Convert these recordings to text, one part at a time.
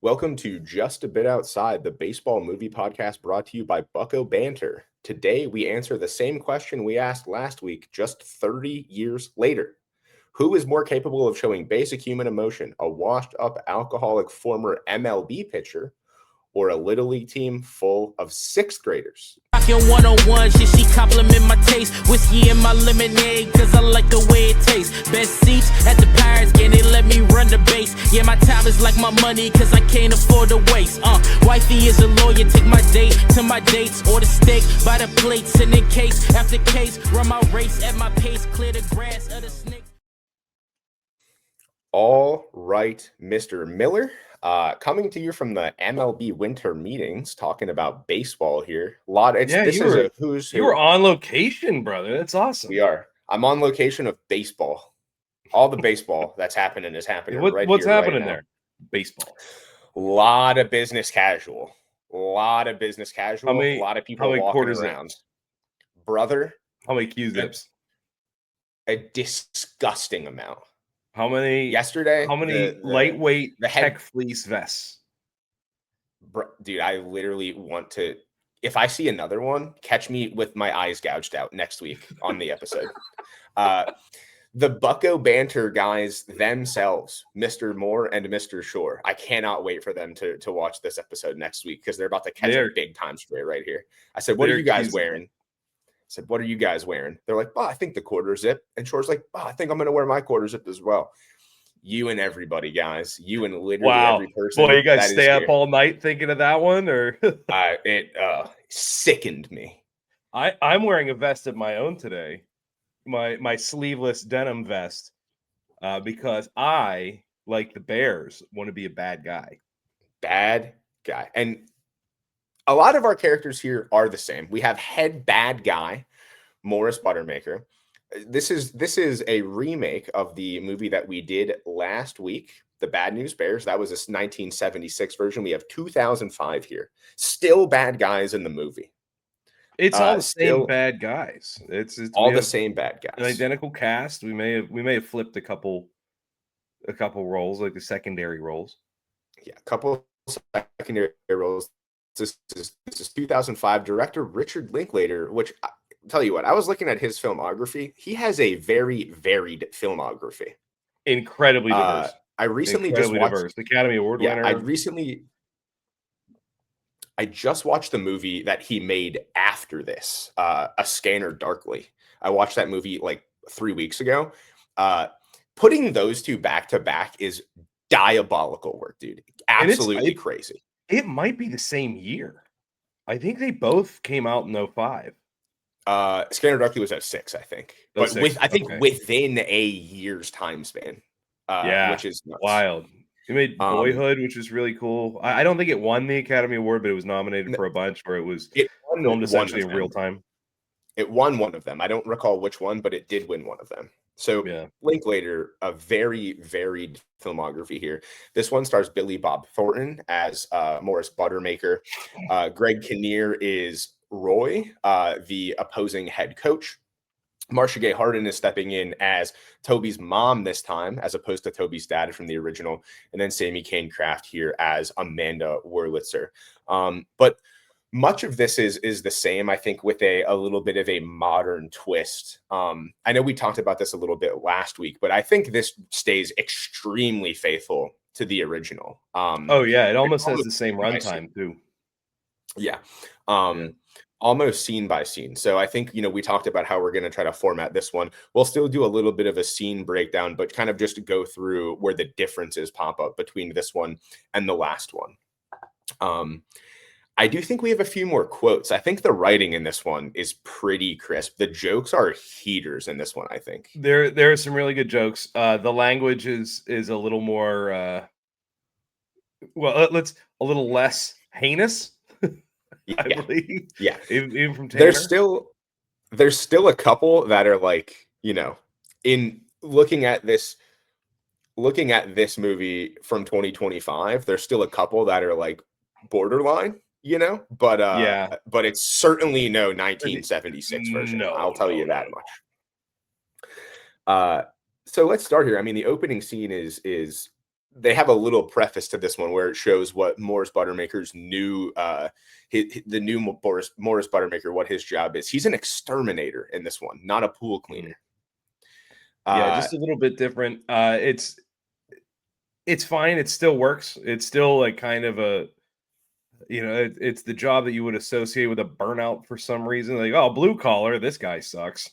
Welcome to Just a Bit Outside, the baseball movie podcast brought to you by Bucko Banter. Today, we answer the same question we asked last week, just 30 years later. Who is more capable of showing basic human emotion, a washed-up alcoholic former MLB pitcher or a Little League team full of sixth graders? Rockin' 101, she compliment my taste. Whiskey in my lemonade, cause I like the way it tastes. Best seats at the Pirates game, they let me run the base. Yeah, my time is like my money, cause I can't afford to waste. Wifey is a lawyer, take my date to my dates. Or the steak by the plates, and in case after case, run my race at my pace, clear the grass of the snakes. All right, Mr. Miller. Coming to you from the MLB winter meetings, talking about baseball here. You were on location, brother. That's awesome. We are. I'm on location of baseball. All the baseball that's happening is happening What's happening there? Baseball. A lot of business casual. A lot of people walking around. Brother. How many Q-zips? A disgusting amount. How many? Yesterday. How many lightweight tech fleece vests? Dude, I literally want to. If I see another one, catch me with my eyes gouged out next week on the episode. The Bucko Banter guys themselves, Mr. Moore and Mr. Shore. I cannot wait for them to watch this episode next week because they're about to catch a big time stray right here. I said, "What are you guys wearing?" I said, "What are you guys wearing?" They're like, "Oh, I think the quarter zip." And Shore's like, "Oh, I think I'm going to wear my quarter zip as well." You and everybody, guys. You and literally every person. Boy, you guys stay up all night thinking of that one, or it sickened me. I'm wearing a vest of my own today, my sleeveless denim vest, because I, like the Bears, want to be a bad guy. Bad guy, and a lot of our characters here are the same. We have head bad guy, Morris Buttermaker. This is a remake of the movie that we did last week, The Bad News Bears. That was a 1976 version. We have 2005 here. Still bad guys in the movie. It's all the same bad guys. It's all the same bad guys. An identical cast. We may have flipped a couple roles, like the secondary roles. Yeah, a couple secondary roles. This is 2005. Director Richard Linklater, which tell you what, I was looking at his filmography. He has a very varied filmography. Incredibly diverse. I recently just watched Academy Award winner. I just watched the movie that he made after this, A Scanner Darkly. I watched that movie like 3 weeks ago. Putting those two back to back is diabolical work, dude. Absolutely crazy. It might be the same year. I think they both came out in 2005. Scanner Darkly was at 6, I think. But within a year's time span. Which is nuts. Wild. He made Boyhood, which is really cool. I don't think it won the Academy Award, but it was nominated for a bunch where it was filmed essentially in real time. It won one of them. I don't recall which one, but it did win one of them. So Linklater, a very varied filmography here. This one stars Billy Bob Thornton as Morris Buttermaker. Greg Kinnear is Roy, the opposing head coach. Marcia Gay Harden is stepping in as Toby's mom this time, as opposed to Toby's dad from the original. And then Sammy Kane Kraft here as Amanda Wurlitzer. But much of this is the same, I think, with a little bit of a modern twist. I know we talked about this a little bit last week, but I think this stays extremely faithful to the original. It almost has the same runtime too. Yeah. Almost scene by scene. So I think, we talked about how we're going to try to format this one. We'll still do a little bit of a scene breakdown, but kind of just go through where the differences pop up between this one and the last one. I do think we have a few more quotes. I think the writing in this one is pretty crisp. The jokes are heaters in this one, I think. There are some really good jokes. The language is a little more, a little less heinous. I believe. Yeah. Even from Tanner. There's still a couple that are like, in looking at this movie from 2025, there's still a couple that are like borderline, but it's certainly no 1976 version. I'll tell you that much. So let's start here. I mean, the opening scene is they have a little preface to this one where it shows what Morris Buttermaker's new the new Morris Buttermaker, what his job is. He's an exterminator in this one, not a pool cleaner. Yeah, just a little bit different. It's fine. It still works. It's still like kind of a, it's the job that you would associate with a burnout for some reason. Like, oh, blue collar, this guy sucks.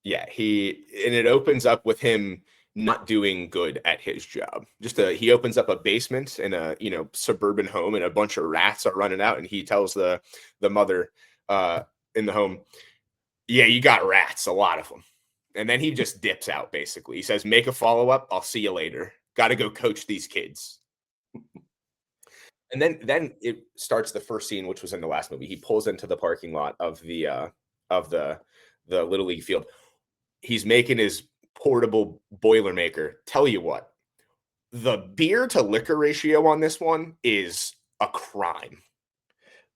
Yeah, and it opens up with him not doing good at his job. He opens up a basement in a suburban home, and a bunch of rats are running out, and he tells the mother in the home, "Yeah, you got rats, a lot of them." And then he just dips out. Basically, he says, "Make a follow up. I'll see you later. Got to go coach these kids." And then it starts the first scene, which was in the last movie. He pulls into the parking lot of the Little League field. He's making his portable Boilermaker. Tell you what, the beer to liquor ratio on this one is a crime.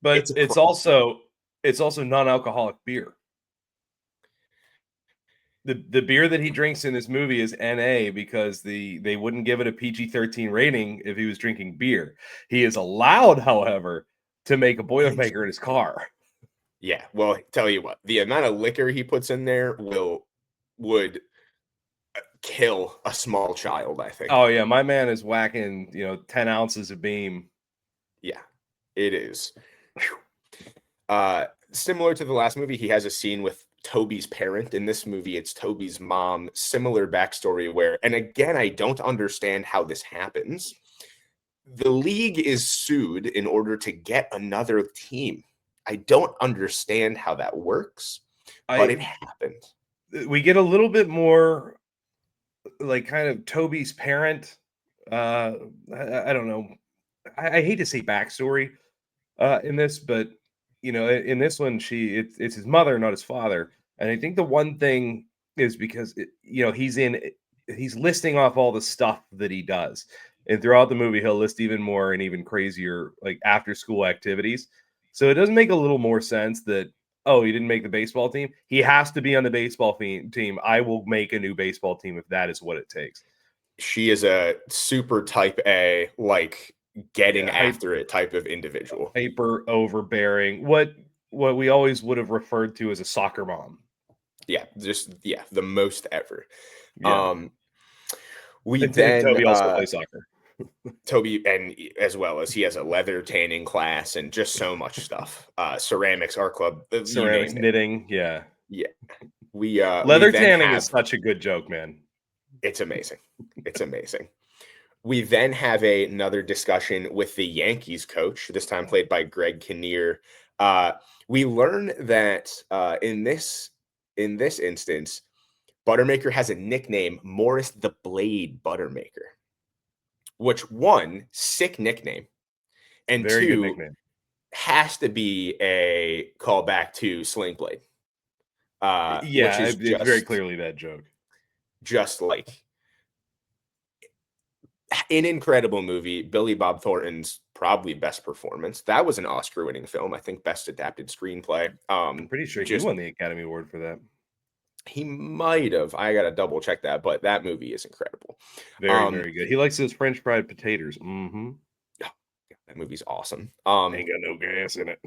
But it's also non-alcoholic beer. The beer that he drinks in this movie is NA because they wouldn't give it a PG-13 rating if he was drinking beer. He is allowed, however, to make a Boilermaker in his car. Yeah, well, tell you what, the amount of liquor he puts in there would kill a small child, I think. Oh yeah, my man is whacking 10 ounces of Beam. Yeah, it is. Similar to the last movie, he has a scene with Toby's parent. In this movie, it's Toby's mom. Similar backstory where, and again, I don't understand how this happens. The league is sued in order to get another team. I don't understand how that works, but it happened. We get a little bit more like kind of Toby's parent. I don't know. I hate to say backstory in this, but in this one, it's his mother, not his father. And I think the one thing is because he's listing off all the stuff that he does, and throughout the movie, he'll list even more and even crazier like after school activities. So it does make a little more sense that, oh, he didn't make the baseball team. He has to be on the baseball team. I will make a new baseball team if that is what it takes. She is a super type A, like getting after it type of individual. Hyper overbearing. What we always would have referred to as a soccer mom. Yeah, the most ever. Yeah. Toby also plays soccer. Toby, and as well as he has a leather tanning class and just so much stuff. Ceramics, art club, ceramics, knitting. Yeah. Leather tanning is such a good joke, man. It's amazing. It's amazing. We then have another discussion with the Yankees coach, this time played by Greg Kinnear. We learn that in this instance, Buttermaker has a nickname, Morris the Blade Buttermaker, which one, sick nickname, and very two, good nickname. Has to be a callback to Sling Blade. Which is it's very clearly that joke. Just like an incredible movie. Billy Bob Thornton's probably best performance. That was an Oscar-winning film. I think best adapted screenplay. I'm pretty sure he won the Academy Award for that. He might have. I gotta double check that, but that movie is incredible. Very, very good. He likes his French fried potatoes. Oh, that movie's awesome. Ain't got no gas in it.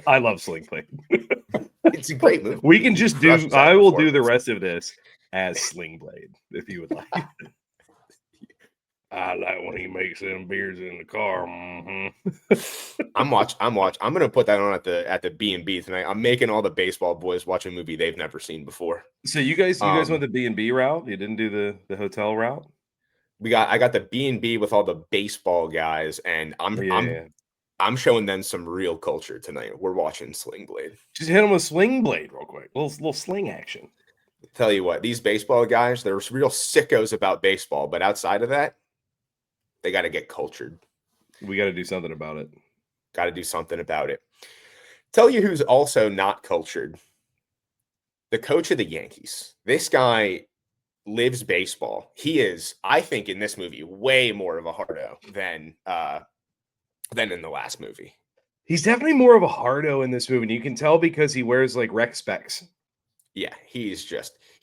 I love Sling Blade. It's a great movie. We can just do. I will do the rest of this as Sling Blade if you would like. I like when he makes them beers in the car. I'm gonna put that on at the B&B tonight. I'm making all the baseball boys watch a movie they've never seen before. So you guys went the B&B route? You didn't do the hotel route? I got the B&B with all the baseball guys, and I'm showing them some real culture tonight. We're watching Sling Blade. Just hit them with Sling Blade real quick. Little sling action. Tell you what, these baseball guys, they're real sickos about baseball, but outside of that, they got to get cultured. We got to do something about it. Got to do something about it. Tell you who's also not cultured. The coach of the Yankees. This guy lives baseball. He is, I think, in this movie, way more of a hardo than in the last movie. He's definitely more of a hardo in this movie. And you can tell because he wears like rec specs. Yeah, he's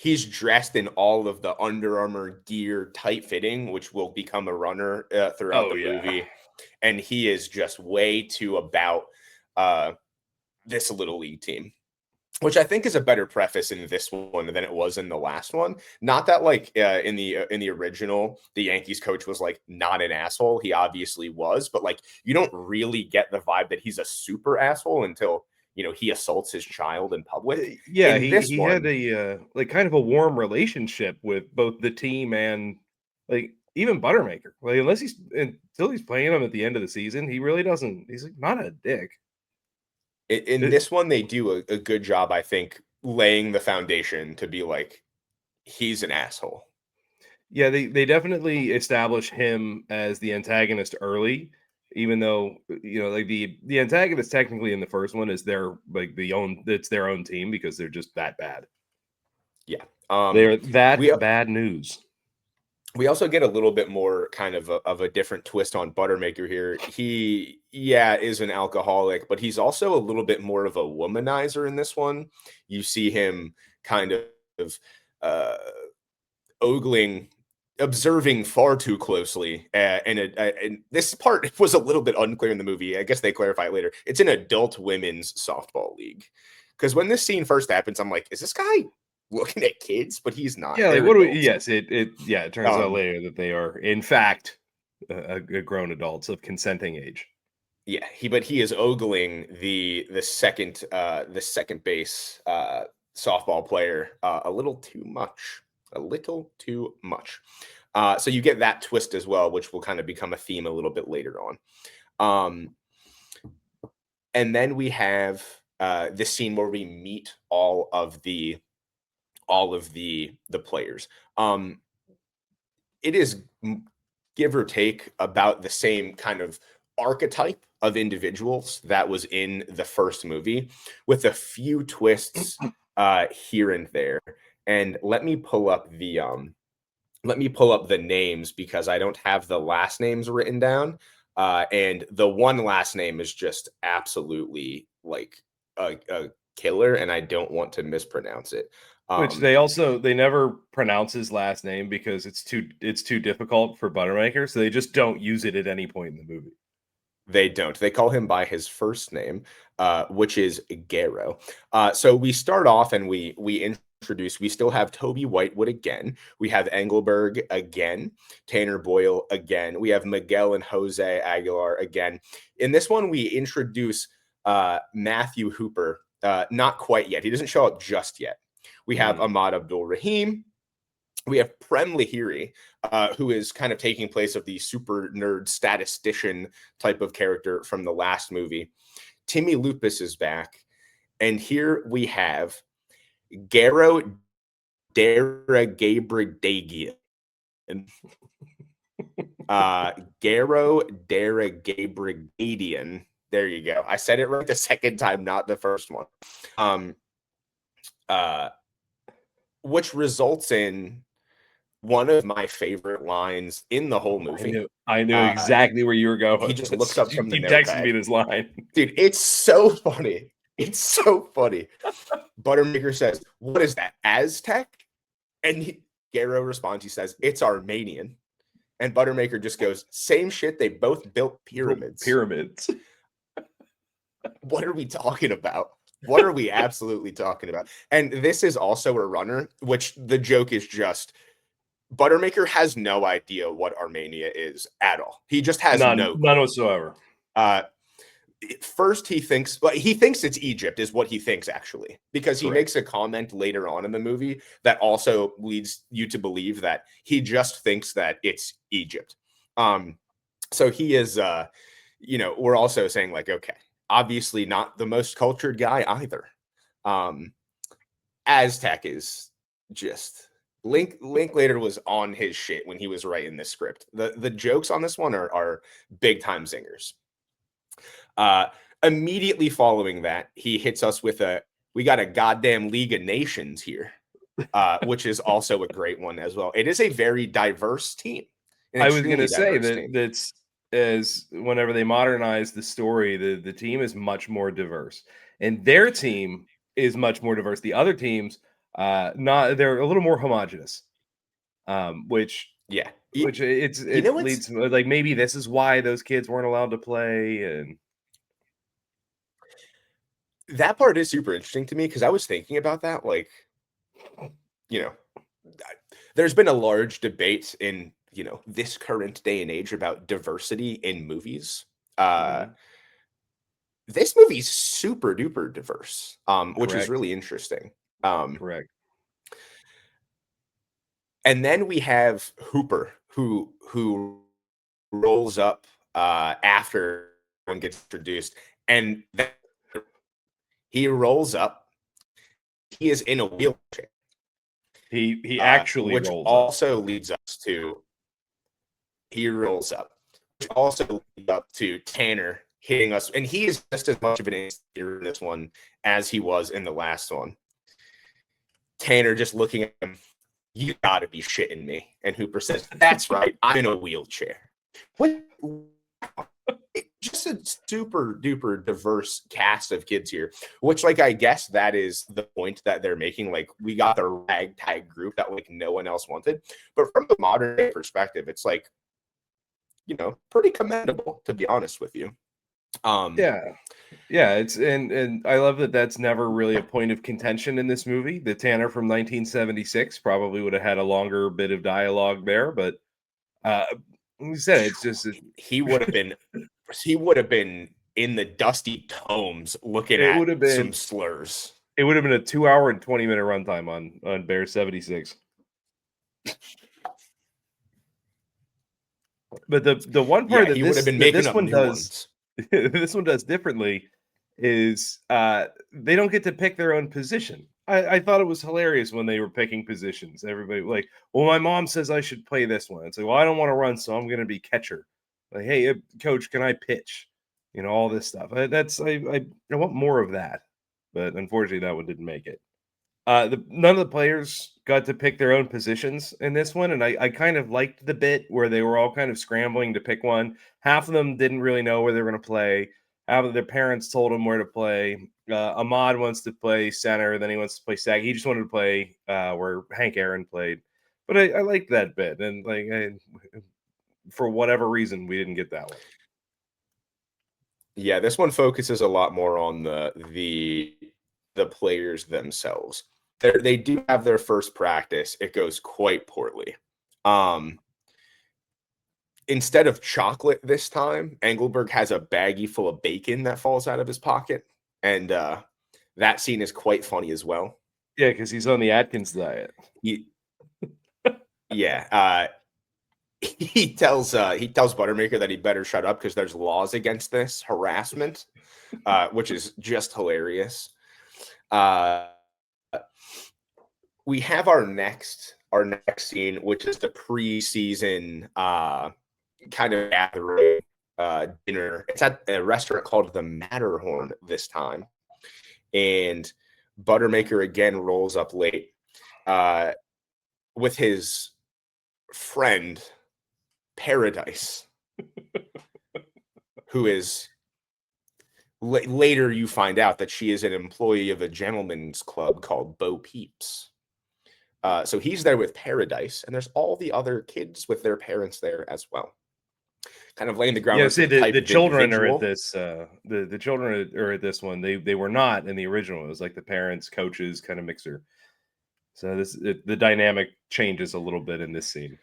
he's dressed in all of the Under Armour gear, tight fitting, which will become a runner throughout the movie. And he is just way too about this little league team, which I think is a better preface in this one than it was in the last one. Not that like in the original, the Yankees coach was like not an asshole. He obviously was, but like you don't really get the vibe that he's a super asshole until he assaults his child in public. Yeah, In this he one, had a like kind of a warm relationship with both the team and like even Buttermaker. Like until he's playing him at the end of the season, he really doesn't. He's like not a dick. in this one, they do a good job, I think, laying the foundation to be like he's an asshole. Yeah, they definitely establish him as the antagonist early, even though like the antagonist technically in the first one is it's their own team because they're just that bad. Yeah, They're that we bad news. we also get a little bit more kind of a different twist on Buttermaker here. He is an alcoholic, but he's also a little bit more of a womanizer in this one. You see him kind of uh, ogling, observing far too closely. And this part was a little bit unclear in the movie. I guess they clarify it later. It's an adult women's softball league. Because when this scene first happens, I'm like, is this guy looking at kids? But he's not. Yeah, like They're what do we? adults. Yes, it turns out later that they are in fact grown adults of consenting age. Yeah, he is ogling the second base softball player a little too much. A little too much. So you get that twist as well, which will kind of become a theme a little bit later on. And then we have this scene where we meet all of the players. It is, give or take, about the same kind of archetype of individuals that was in the first movie, with a few twists here and there. And let me pull up the names because I don't have the last names written down. And the one last name is just absolutely like a killer, and I don't want to mispronounce it. Which they never pronounce his last name because it's too difficult for Buttermaker, so they just don't use it at any point in the movie. They don't. They call him by his first name, which is Garrow. So we start off and we introduce. We still have Toby Whitewood again. We have Engelberg again. Tanner Boyle again. We have Miguel and Jose Aguilar again. In this one, we introduce Matthew Hooper. Not quite yet. He doesn't show up just yet. We have Ahmad Abdul Rahim. We have Prem Lahiri, who is kind of taking place of the super nerd statistician type of character from the last movie. Timmy Lupus is back. And here we have Garo Daragabradagian. Garo Daragabradian. There you go. I said it right the second time, not the first one. Which results in one of my favorite lines in the whole movie. I knew exactly where you were going. He just looks up from the notepad. He texted notepad. me this line. Dude, it's so funny. It's so funny. Buttermaker says, "What is that, Aztec?" And Garrow responds, he says, "It's Armenian." And Buttermaker just goes, "Same shit. They both built pyramids." Pyramids. What are we talking about? What are we absolutely talking about? And this is also a runner, which the joke is just Buttermaker has no idea what Armenia is at all. He just has none whatsoever. First, he thinks it's Egypt, is what he thinks actually, because he makes a comment later on in the movie that also leads you to believe that he just thinks that it's Egypt. So he is, we're also saying like, okay, obviously not the most cultured guy either. Aztec is just Linklater was on his shit when he was writing this script. The jokes on this one are big time zingers. Immediately following that, he hits us with we got a goddamn League of Nations here, which is also a great one as well. It is a very diverse team. I was going to say that's as whenever they modernize the story, the team is much more diverse, and their team is much more diverse. The other teams They're a little more homogenous, which Yeah. it leads like maybe this is why those kids weren't allowed to play. And that part is super interesting to me because I was thinking about that. Like, you know, there's been a large debate in, this current day and age about diversity in movies. This movie's super duper diverse, which is really interesting. Correct. And then we have Hooper, who rolls up after one gets introduced, and then he rolls up. He is in a wheelchair. He actually which rolls also up. leads us to he rolls up, which also leads up to Tanner hitting us, and he is just as much of an instigator in this one as he was in the last one. Tanner just looking at him, you gotta be shitting me. And Hooper says, that's right, I'm in a wheelchair. What? Just a super duper diverse cast of kids here, which, like, I guess that is the point that they're making. Like, we got the ragtag group that like no one else wanted. But from the modern day perspective, it's like, pretty commendable, to be honest with you. Yeah, it's and I love that that's never really a point of contention in this movie. The Tanner from 1976 probably would have had a longer bit of dialogue there, but like you said, it's just he would have been in the dusty tomes looking it at would have been some slurs. It would have been a 2-hour and 20-minute runtime on Bear 76. But the one part that he would have been making up new ones. This one does differently is they don't get to pick their own position. I thought it was hilarious when they were picking positions. Everybody like, well, my mom says I should play this one. It's like, well, I don't want to run, so I'm going to be catcher. Like, hey, coach, can I pitch? All this stuff. I want more of that, but unfortunately, that one didn't make it. None of the players got to pick their own positions in this one, and I kind of liked the bit where they were all kind of scrambling to pick one. Half of them didn't really know where they were going to play. Half of their parents told them where to play. Ahmad wants to play center, then he wants to play sag. He just wanted to play where Hank Aaron played. But I liked that bit, and for whatever reason, we didn't get that one. Yeah, this one focuses a lot more on the players themselves. They do have their first practice. It goes quite poorly. Instead of chocolate this time, Engelberg has a baggie full of bacon that falls out of his pocket. And that scene is quite funny as well. Yeah, because he's on the Atkins diet. He tells Buttermaker that he better shut up because there's laws against this harassment, which is just hilarious. We have our next scene, which is the preseason kind of gathering dinner. It's at a restaurant called the Matterhorn this time, and Buttermaker again rolls up late with his friend Paradise, who is later you find out that she is an employee of a gentleman's club called Bo Peeps. So he's there with Paradise, and there's all the other kids with their parents there as well. Kind of laying the groundwork. Yeah, the children are at this. The children are at this one. They were not in the original. It was like the parents, coaches, kind of mixer. So the dynamic changes a little bit in this scene.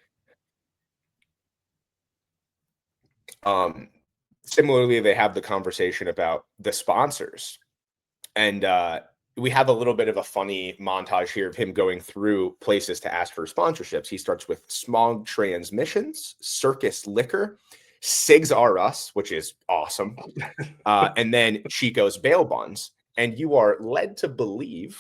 Similarly, they have the conversation about the sponsors, and we have a little bit of a funny montage here of him going through places to ask for sponsorships. He starts with Smog Transmissions, Circus Liquor, Sigs R Us, which is awesome, and then Chico's Bail Bonds. And you are led to believe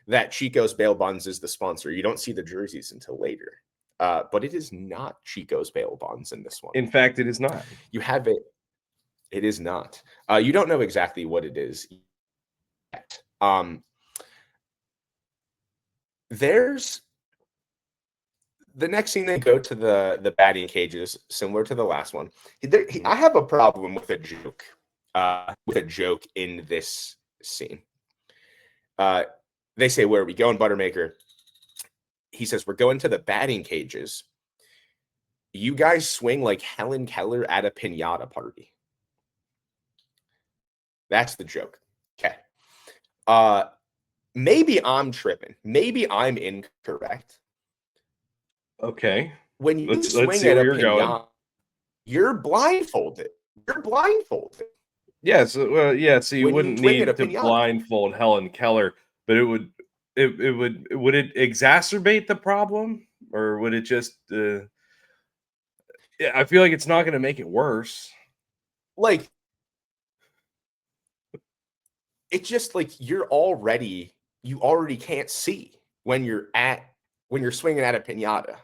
that Chico's Bail Bonds is the sponsor. You don't see the jerseys until later, but it is not Chico's Bail Bonds in this one. In fact, it is not. You have it. It is not. You don't know exactly what it is yet. There's the next scene. They go to the batting cages, similar to the last one. I have a problem with a joke. In this scene. they say, "Where are we going, Buttermaker?" He says, "We're going to the batting cages. You guys swing like Helen Keller at a piñata party." That's the joke. Okay. Maybe I'm tripping. Maybe I'm incorrect. Okay. When you Let's swing see at where a you're going. piñata, you're blindfolded. You're blindfolded. Yeah, so so you When you wouldn't swing at a need to piñata. blindfold Helen Keller, but would it exacerbate the problem, or would it just yeah, I feel like it's not going to make it worse. Like, it's just like you already can't see when you're swinging at a piñata.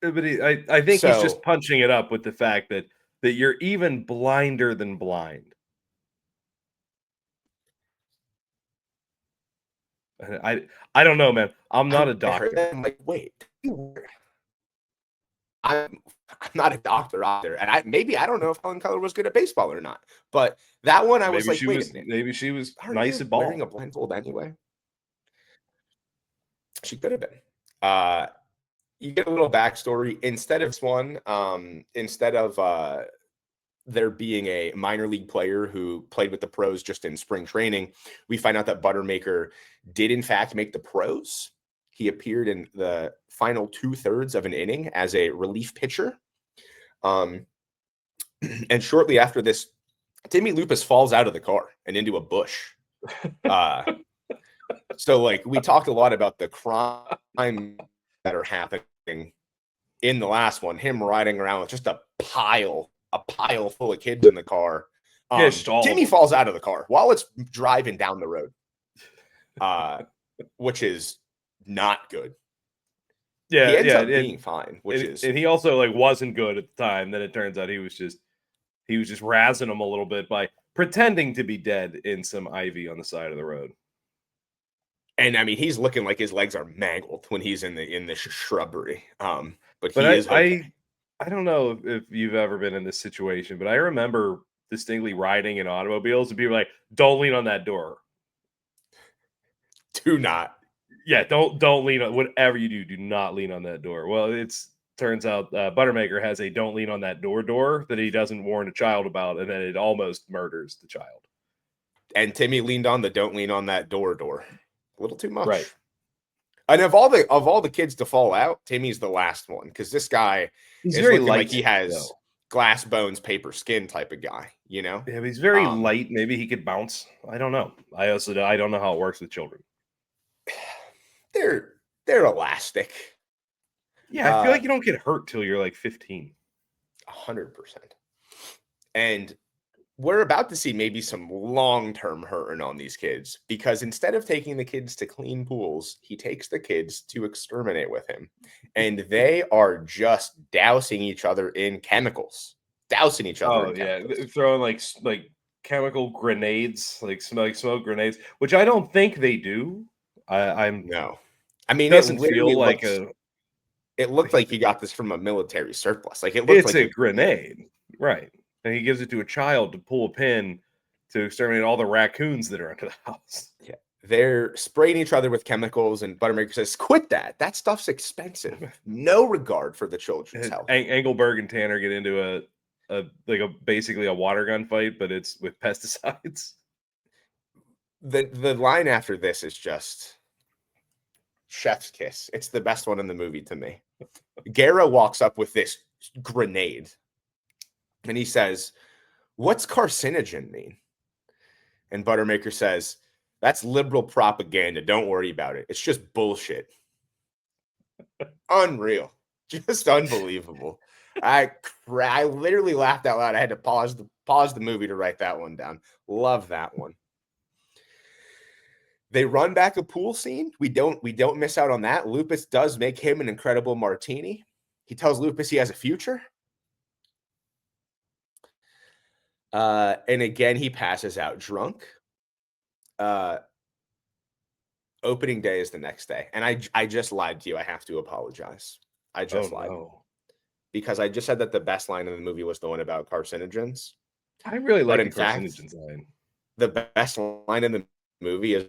But I think he's just punching it up with the fact that you're even blinder than blind. I don't know, man. I'm not a doctor. I'm like, wait, I'm not a doctor either, and maybe I don't know if Helen Keller was good at baseball or not. But that one, I was like, wait a minute, maybe she was aren't nice you at ball. wearing a blindfold anyway? She could have been. You get a little backstory instead of there being a minor league player who played with the pros just in spring training, we find out that Buttermaker did in fact make the pros. He appeared in the final 2/3 of an inning as a relief pitcher. And shortly after this, Timmy Lupus falls out of the car and into a bush. So like we talked a lot about the crime that are happening in the last one, him riding around with just a pile full of kids in the car. Timmy falls out of the car while it's driving down the road, which is not good. Yeah, he ends up being fine, and he also like wasn't good at the time. Then it turns out he was just razzing him a little bit by pretending to be dead in some ivy on the side of the road. And I mean, he's looking like his legs are mangled when he's in the shrubbery. But he is okay. I don't know if you've ever been in this situation, but I remember distinctly riding in automobiles and people like, "Don't lean on that door. Do not." Yeah, don't lean on whatever you do. Do not lean on that door. Well, turns out Buttermaker has a "don't lean on that door" that he doesn't warn a child about, and then it almost murders the child. And Timmy leaned on the "don't lean on that door" a little too much, right? And of all the kids to fall out, Timmy's the last one because this guy is very light. Like he has glass bones, paper skin type of guy. You know? Yeah, he's very light. Maybe he could bounce. I don't know. I don't know how it works with children. They're elastic. Yeah, I feel like you don't get hurt till you're like 15. 100%. And we're about to see maybe some long-term hurting on these kids because instead of taking the kids to clean pools, he takes the kids to exterminate with him. And they are just dousing each other in chemicals. Throwing like chemical grenades, like smoke grenades, which I don't think they do. No. I mean, it doesn't feel like it looked like he got this from a military surplus. Like it's a grenade, right? And he gives it to a child to pull a pin to exterminate all the raccoons that are under the house. Yeah, they're spraying each other with chemicals, and Buttermaker says, "Quit that! That stuff's expensive. No regard for the children's health." Engelberg and Tanner get into basically a water gun fight, but it's with pesticides. The line after this is just chef's kiss. It's the best one in the movie to me. Guerra walks up with this grenade and he says, "What's carcinogen mean?" And Buttermaker says, "That's liberal propaganda. Don't worry about it. It's just bullshit." Unreal. Just unbelievable. I literally laughed out loud. I had to pause the movie to write that one down. Love that one. They run back a pool scene. We don't miss out on that. Lupus does make him an incredible martini. He tells Lupus he has a future. And again, he passes out drunk. Opening day is the next day. And I just lied to you. I have to apologize. I just lied. No. Because I just said that the best line in the movie was the one about carcinogens. I really like the carcinogens line. The best line in the movie is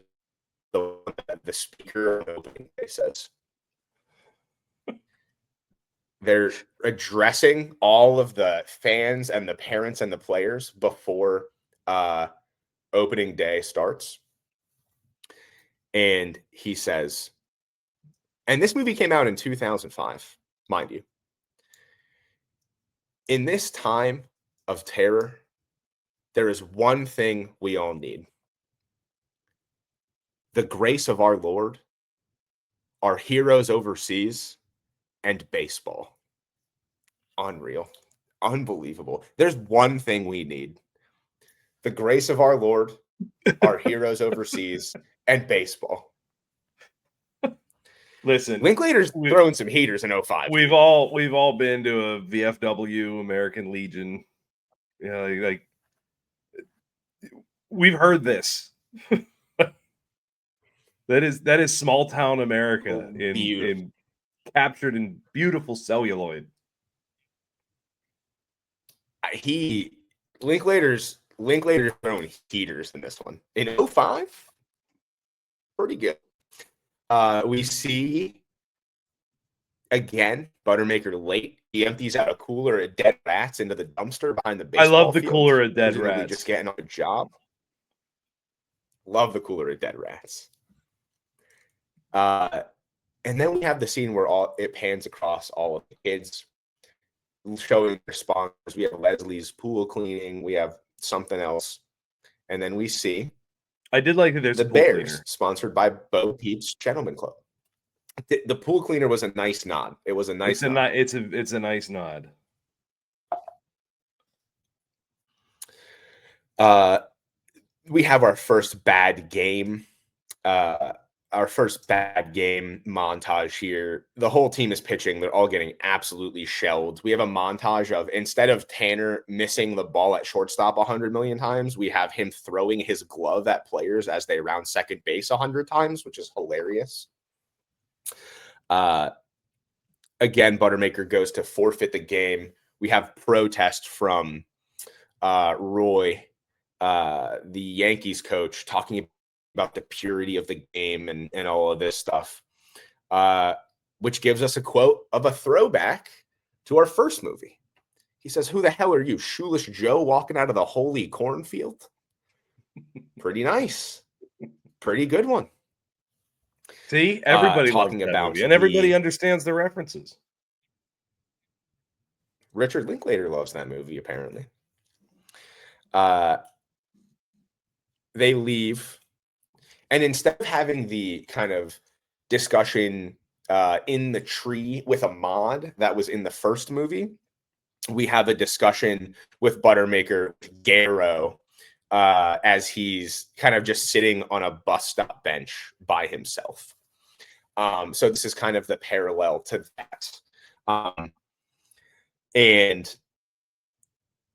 the speaker on opening day says. They're addressing all of the fans and the parents and the players before opening day starts. And he says, and this movie came out in 2005, mind you. In this time of terror, there is one thing we all need. The grace of our Lord, our heroes overseas, and baseball. Unreal. Unbelievable. There's one thing we need. The grace of our Lord, our heroes overseas, and baseball. Listen, Linklater's throwing some heaters in 05. We've all been to a VFW, American Legion. You know, like we've heard this. that is small town America in captured in beautiful celluloid. Linklater's throwing heaters in this one. In 05, pretty good. We see again Buttermaker late. He empties out a cooler of dead rats into the dumpster behind the baseball I love the field, cooler of dead presumably rats. just getting on a job. Love the cooler of dead rats. And then we have the scene where it pans across all of the kids, showing their sponsors. We have Leslie's pool cleaning. We have something else. And then we see I did like that there's the a pool Bears, cleaner. sponsored by Bo Peep's Gentleman Club. The pool cleaner was a nice nod. It was a nice nod. It's a nice nod. We have our first bad game. Our first bad game montage here. The whole team is pitching. They're all getting absolutely shelled. We have a montage of, instead of Tanner missing the ball at shortstop 100 million times, we have him throwing his glove at players as they round second base 100 times, which is hilarious. Again, Buttermaker goes to forfeit the game. We have protest from Roy, the Yankees coach, talking about the purity of the game and all of this stuff, which gives us a quote of a throwback to our first movie. He says, "Who the hell are you, Shoeless Joe, walking out of the holy cornfield?" Pretty nice. Pretty good one. See, everybody talking loves that about movie, and everybody understands the references. Richard Linklater loves that movie, apparently. They leave. And instead of having the kind of discussion in the tree with a mod that was in the first movie, we have a discussion with Buttermaker, Garrow, as he's kind of just sitting on a bus stop bench by himself. So this is kind of the parallel to that. And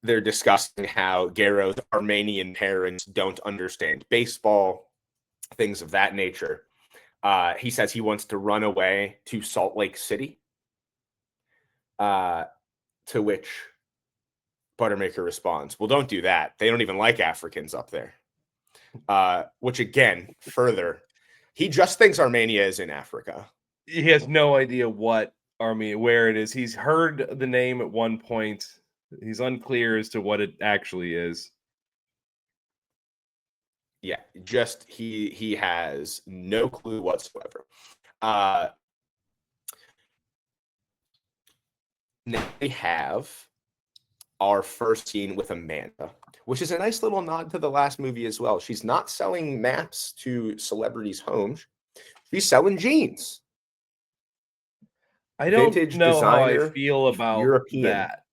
they're discussing how Garrow's Armenian parents don't understand baseball, things of that nature. He says he wants to run away to Salt Lake City, to which Buttermaker responds, "Well, don't do that. They don't even like Africans up there." Which again, further, he just thinks Armenia is in Africa. He has no idea what Armenia, where it is. He's heard the name at one point. He's unclear as to what it actually is. Yeah, just he has no clue whatsoever. Now we have our first scene with Amanda, which is a nice little nod to the last movie as well. She's not selling maps to celebrities' homes. She's selling jeans. I don't Vintage know how I designer, feel about European. that.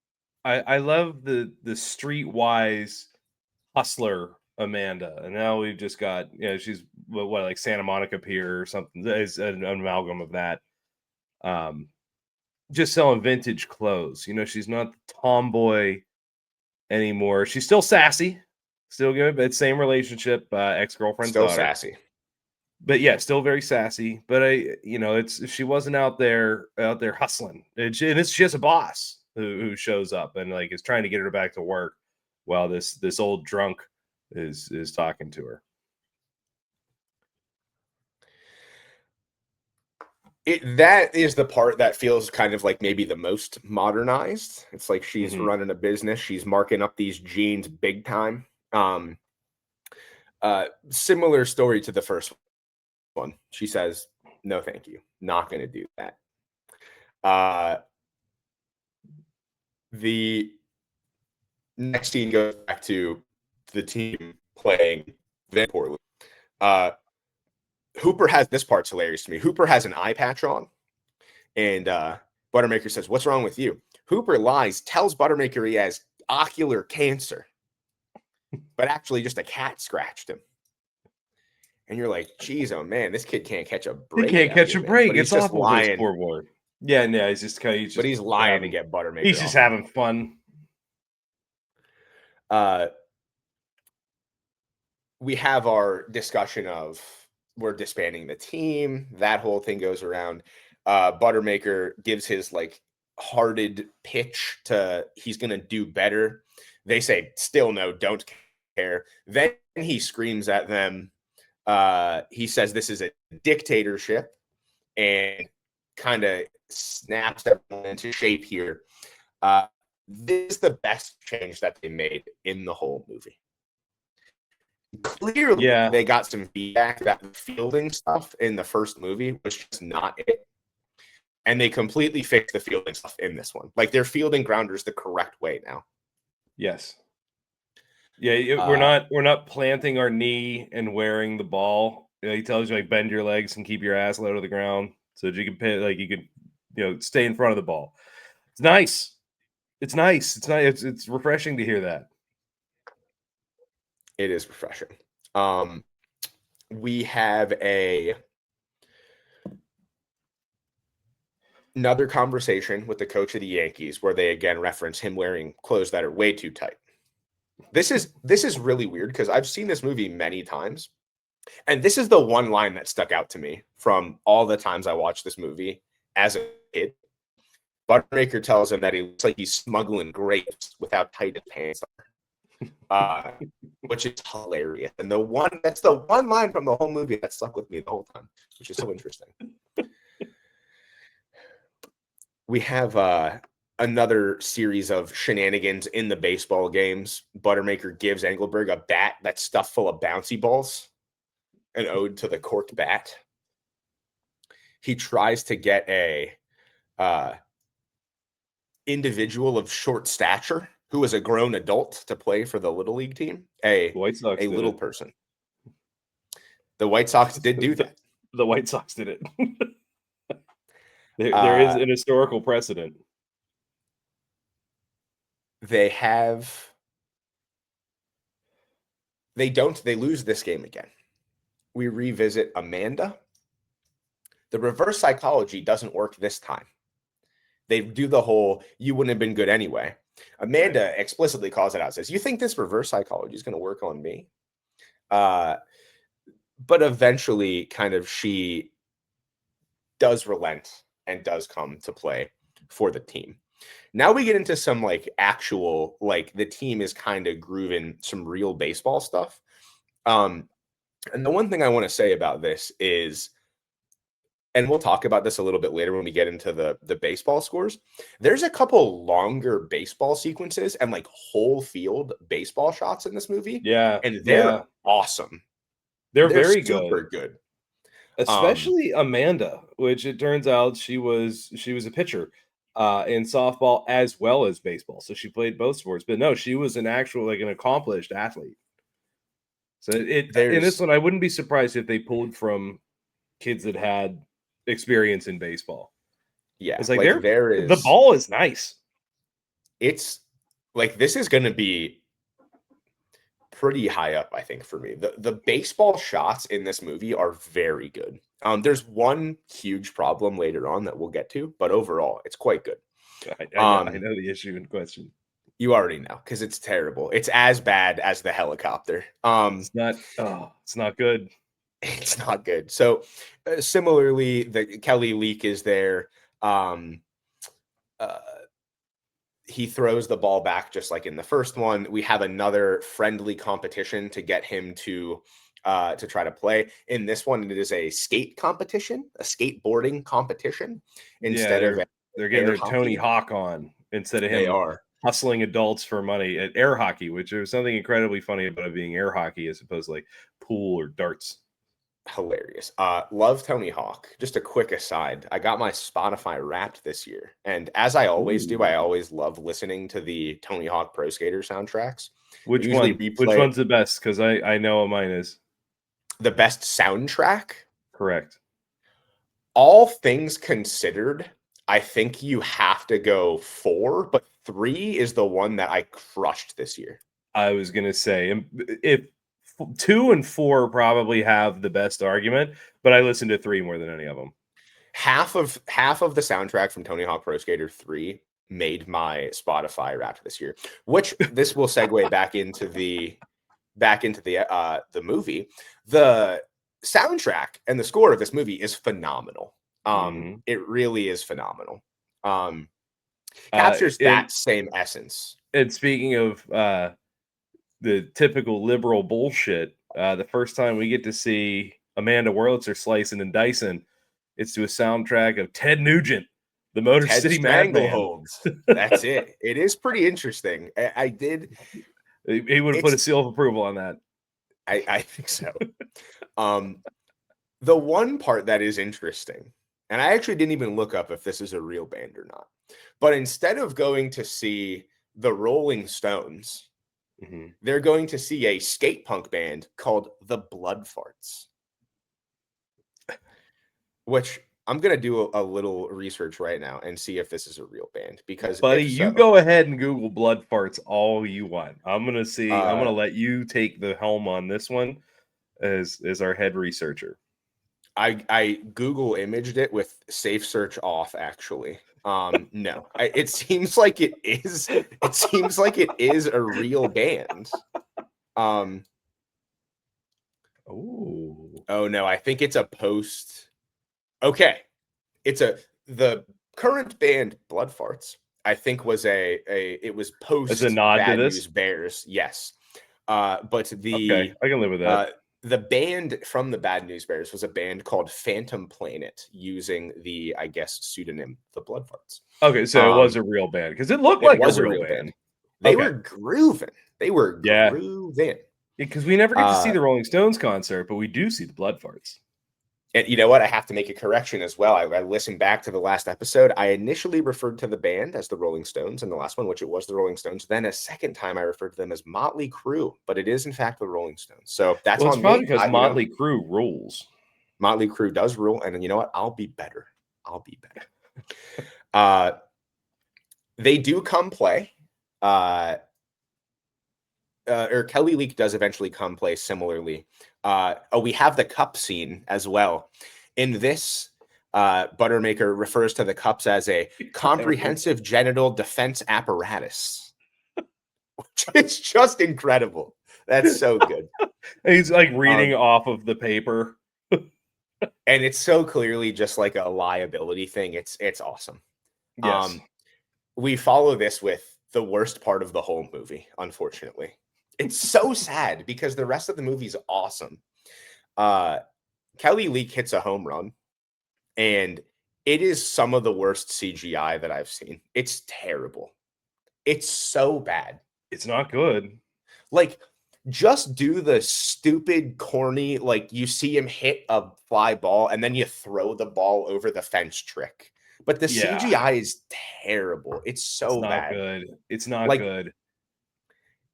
I love the streetwise hustler Amanda, and now we've just got, you know, she's what like Santa Monica Pier or something. Is an amalgam of that. Just selling vintage clothes. You know, she's not the tomboy anymore. She's still sassy, still good, but same relationship, ex-girlfriend's Still daughter. sassy. But yeah, still very sassy. But if she wasn't out there hustling, and she has a boss who shows up and like is trying to get her back to work while this old drunk is talking to her. That is the part that feels kind of like maybe the most modernized. It's like she's running a business. She's marking up these jeans big time. Similar story to the first one. She says, no, thank you. Not going to do that. The next scene goes back to the team playing very poorly. Hooper has, this part's hilarious to me. Hooper has an eye patch on, and Buttermaker says, what's wrong with you? Hooper lies, tells Buttermaker he has ocular cancer, but actually just a cat scratched him. And you're like, geez, oh man, this kid can't catch a break. He can't catch a break. But he's it's just awful, lying. this poor boy. Yeah, no, he's just kind of. But he's lying to get Buttermaker. He's just having fun. We have our discussion of we're disbanding the team. That whole thing goes around. Buttermaker gives his like hearted pitch to he's gonna do better. They say still no, don't care. Then he screams at them. He says this is a dictatorship and kind of snaps everyone into shape here. This is the best change that they made in the whole movie. Clearly, they got some feedback that the fielding stuff in the first movie was just not it. And they completely fixed the fielding stuff in this one. Like, they're fielding grounders the correct way now. Yes. Yeah, we're not planting our knee and wearing the ball. He tells you, like, bend your legs and keep your ass low to the ground so that you can pay, like, you can, stay in front of the ball. It's nice. It's nice. It's nice. It's refreshing to hear that. It is refreshing. We have another conversation with the coach of the Yankees where they again reference him wearing clothes that are way too tight. This is really weird because I've seen this movie many times, and this is the one line that stuck out to me from all the times I watched this movie as a kid. Buttermaker tells him that he looks like he's smuggling grapes with how tight his pants are, which is hilarious. And that's the one line from the whole movie that stuck with me the whole time, which is so interesting. We have another series of shenanigans in the baseball games. Buttermaker gives Engelberg a bat that's stuffed full of bouncy balls, an ode to the corked bat. He tries to get a individual of short stature who is a grown adult to play for the Little League team, a little person. The White Sox did do that. The White Sox did it. There is an historical precedent. They lose this game again. We revisit Amanda. The reverse psychology doesn't work this time. They do the whole, you wouldn't have been good anyway. Amanda explicitly calls it out, says, you think this reverse psychology is going to work on me? But eventually kind of she does relent and does come to play for the team. Now we get into some like actual, like the team is kind of grooving some real baseball stuff. And the one thing I want to say about this is, and we'll talk about this a little bit later when we get into the baseball scores. There's a couple longer baseball sequences and like whole field baseball shots in this movie. Yeah. And they're awesome. They're very super good. Especially Amanda, which it turns out she was a pitcher in softball as well as baseball. So she played both sports. But no, she was an actual, like an accomplished athlete. So in this one, I wouldn't be surprised if they pulled from kids that had experience in baseball. Yeah, it's like the ball is nice. It's like this is going to be pretty high up, I think, for me. The baseball shots in this movie are very good. There's one huge problem later on that we'll get to, but overall, it's quite good. I know the issue in question. You already know because it's terrible. It's as bad as the helicopter. It's not. Oh, it's not good. It's not good. So similarly, the Kelly Leak is there. He throws the ball back just like in the first one. We have another friendly competition to get him to to try to play. In this one, it is a skate competition, a skateboarding competition, instead of they're getting their Tony Hawk on instead of him hustling adults for money at air hockey, which is something incredibly funny about it being air hockey as opposed to like pool or darts. Hilarious. Love Tony Hawk. Just a quick aside, I got my Spotify Wrapped this year, and as I always do, I always love listening to the Tony Hawk Pro Skater soundtracks. Which one? Which one's the best? Because I know what mine is. The best soundtrack? Correct. All things considered, I think you have to go 4, but 3 is the one that I crushed this year. I was gonna say, if 2 and 4 probably have the best argument, but I listen to 3 more than any of them. Half of the soundtrack from Tony Hawk Pro Skater 3 made my Spotify Wrapped this year, which this will segue back into the movie. The soundtrack and the score of this movie is phenomenal. It really is phenomenal. Captures that same essence. And speaking of the typical liberal bullshit, the first time we get to see Amanda Wurlitzer slicing and dicing, it's to a soundtrack of Ted Nugent, the Motor City Madman. That's it. It is pretty interesting. I did. He would have put a seal of approval on that. I think so. The one part that is interesting, and I actually didn't even look up if this is a real band or not, but instead of going to see the Rolling Stones, they're going to see a skate punk band called the Blood Farts, which I'm going to do a little research right now and see if this is a real band, because buddy, you go ahead and Google Blood Farts all you want. I'm going to see. I'm going to let you take the helm on this one as our head researcher. I Google imaged it with safe search off, actually. No, it seems like it is. It seems like it is a real band. Oh no, I think it's a post. Okay, the current band Blood Farts, I think was it was post as a nod Bad to this News Bears, yes. But I can live with that. The band from the Bad News Bears was a band called Phantom Planet, using the, I guess, pseudonym the Blood Farts. Okay, so it was a real band because it looked like a real band. They were grooving. They were grooving. Because we never get to see the Rolling Stones concert, but we do see the Blood Farts. And you know what? I have to make a correction as well. I listened back to the last episode. I initially referred to the band as the Rolling Stones in the last one, which it was the Rolling Stones. Then a second time I referred to them as Motley Crue, but it is in fact the Rolling Stones. So that's on me. Because Motley Crue rules. Motley Crue does rule. And you know what? I'll be better. They do come play. Or Kelly Leak does eventually come play similarly. We have the cup scene as well. In this, Buttermaker refers to the cups as a comprehensive genital defense apparatus, which is just incredible. That's so good. He's like reading off of the paper. And it's so clearly just like a liability thing. It's awesome. Yes. We follow this with the worst part of the whole movie, unfortunately. It's so sad because the rest of the movie is awesome. Kelly Leak hits a home run, and it is some of the worst CGI that I've seen. It's terrible. It's so bad. It's not good. Like, just do the stupid, corny, like you see him hit a fly ball and then you throw the ball over the fence trick. But the CGI is terrible. It's bad. Good. It's not good.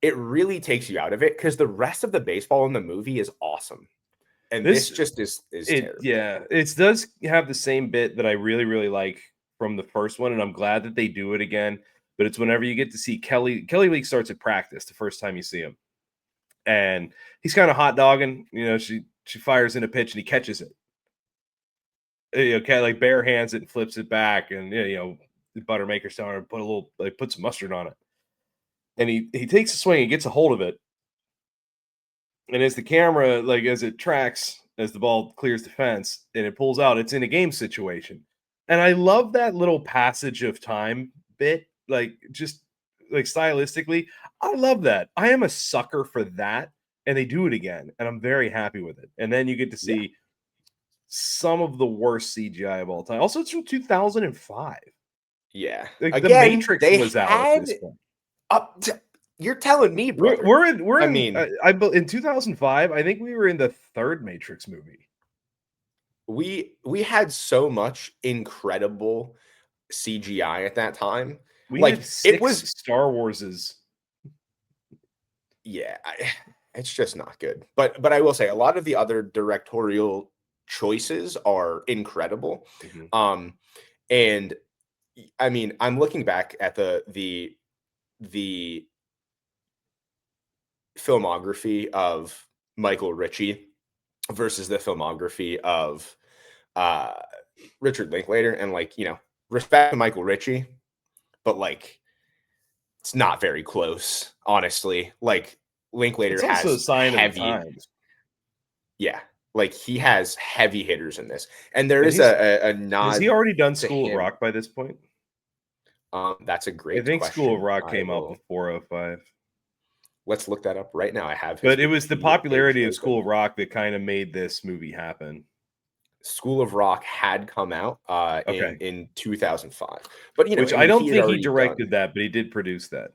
It really takes you out of it because the rest of the baseball in the movie is awesome. And this just is terrible. Yeah, it does have the same bit that I really, really like from the first one, and I'm glad that they do it again. But it's whenever you get to see Kelly Leak starts at practice the first time you see him. And he's kind of hot dogging, she fires in a pitch and he catches it. Like bare hands it and flips it back, and the Buttermaker's telling her to put some mustard on it. And he takes a swing and gets a hold of it. And as the camera, as it tracks, as the ball clears the fence and it pulls out, it's in a game situation. And I love that little passage of time bit, just stylistically. I love that. I am a sucker for that and they do it again, and I'm very happy with it. And then you get to see some of the worst CGI of all time. Also, it's from 2005. Yeah. Like, The Again, Matrix they was out at had this point. up to, you're telling me, brother. We're I in mean, in 2005, I think we were in the third Matrix movie. we had so much incredible CGI at that time. We Like had 6 it was Star Warses. yeah, it's just not good. But I will say a lot of the other directorial choices are incredible. Mhm. And I mean, I'm looking back at the filmography of Michael Ritchie versus the filmography of uh Richard Linklater, and like, respect to Michael Ritchie, but like it's not very close, honestly. Like Linklater It's also a has sign of the heavy, times. yeah, like he has heavy hitters in this, and there And is a has he nod already done to School of him. Rock by this point? That's a I great think School of question. Rock I came out will before '05. Let's look that up right now. I have his But it was the Wikipedia page popularity of School open. of Rock that kind of made this movie happen. School of Rock had come out Okay. in 2005, but Which I I mean, don't he had think he already directed done. that, but he did produce that.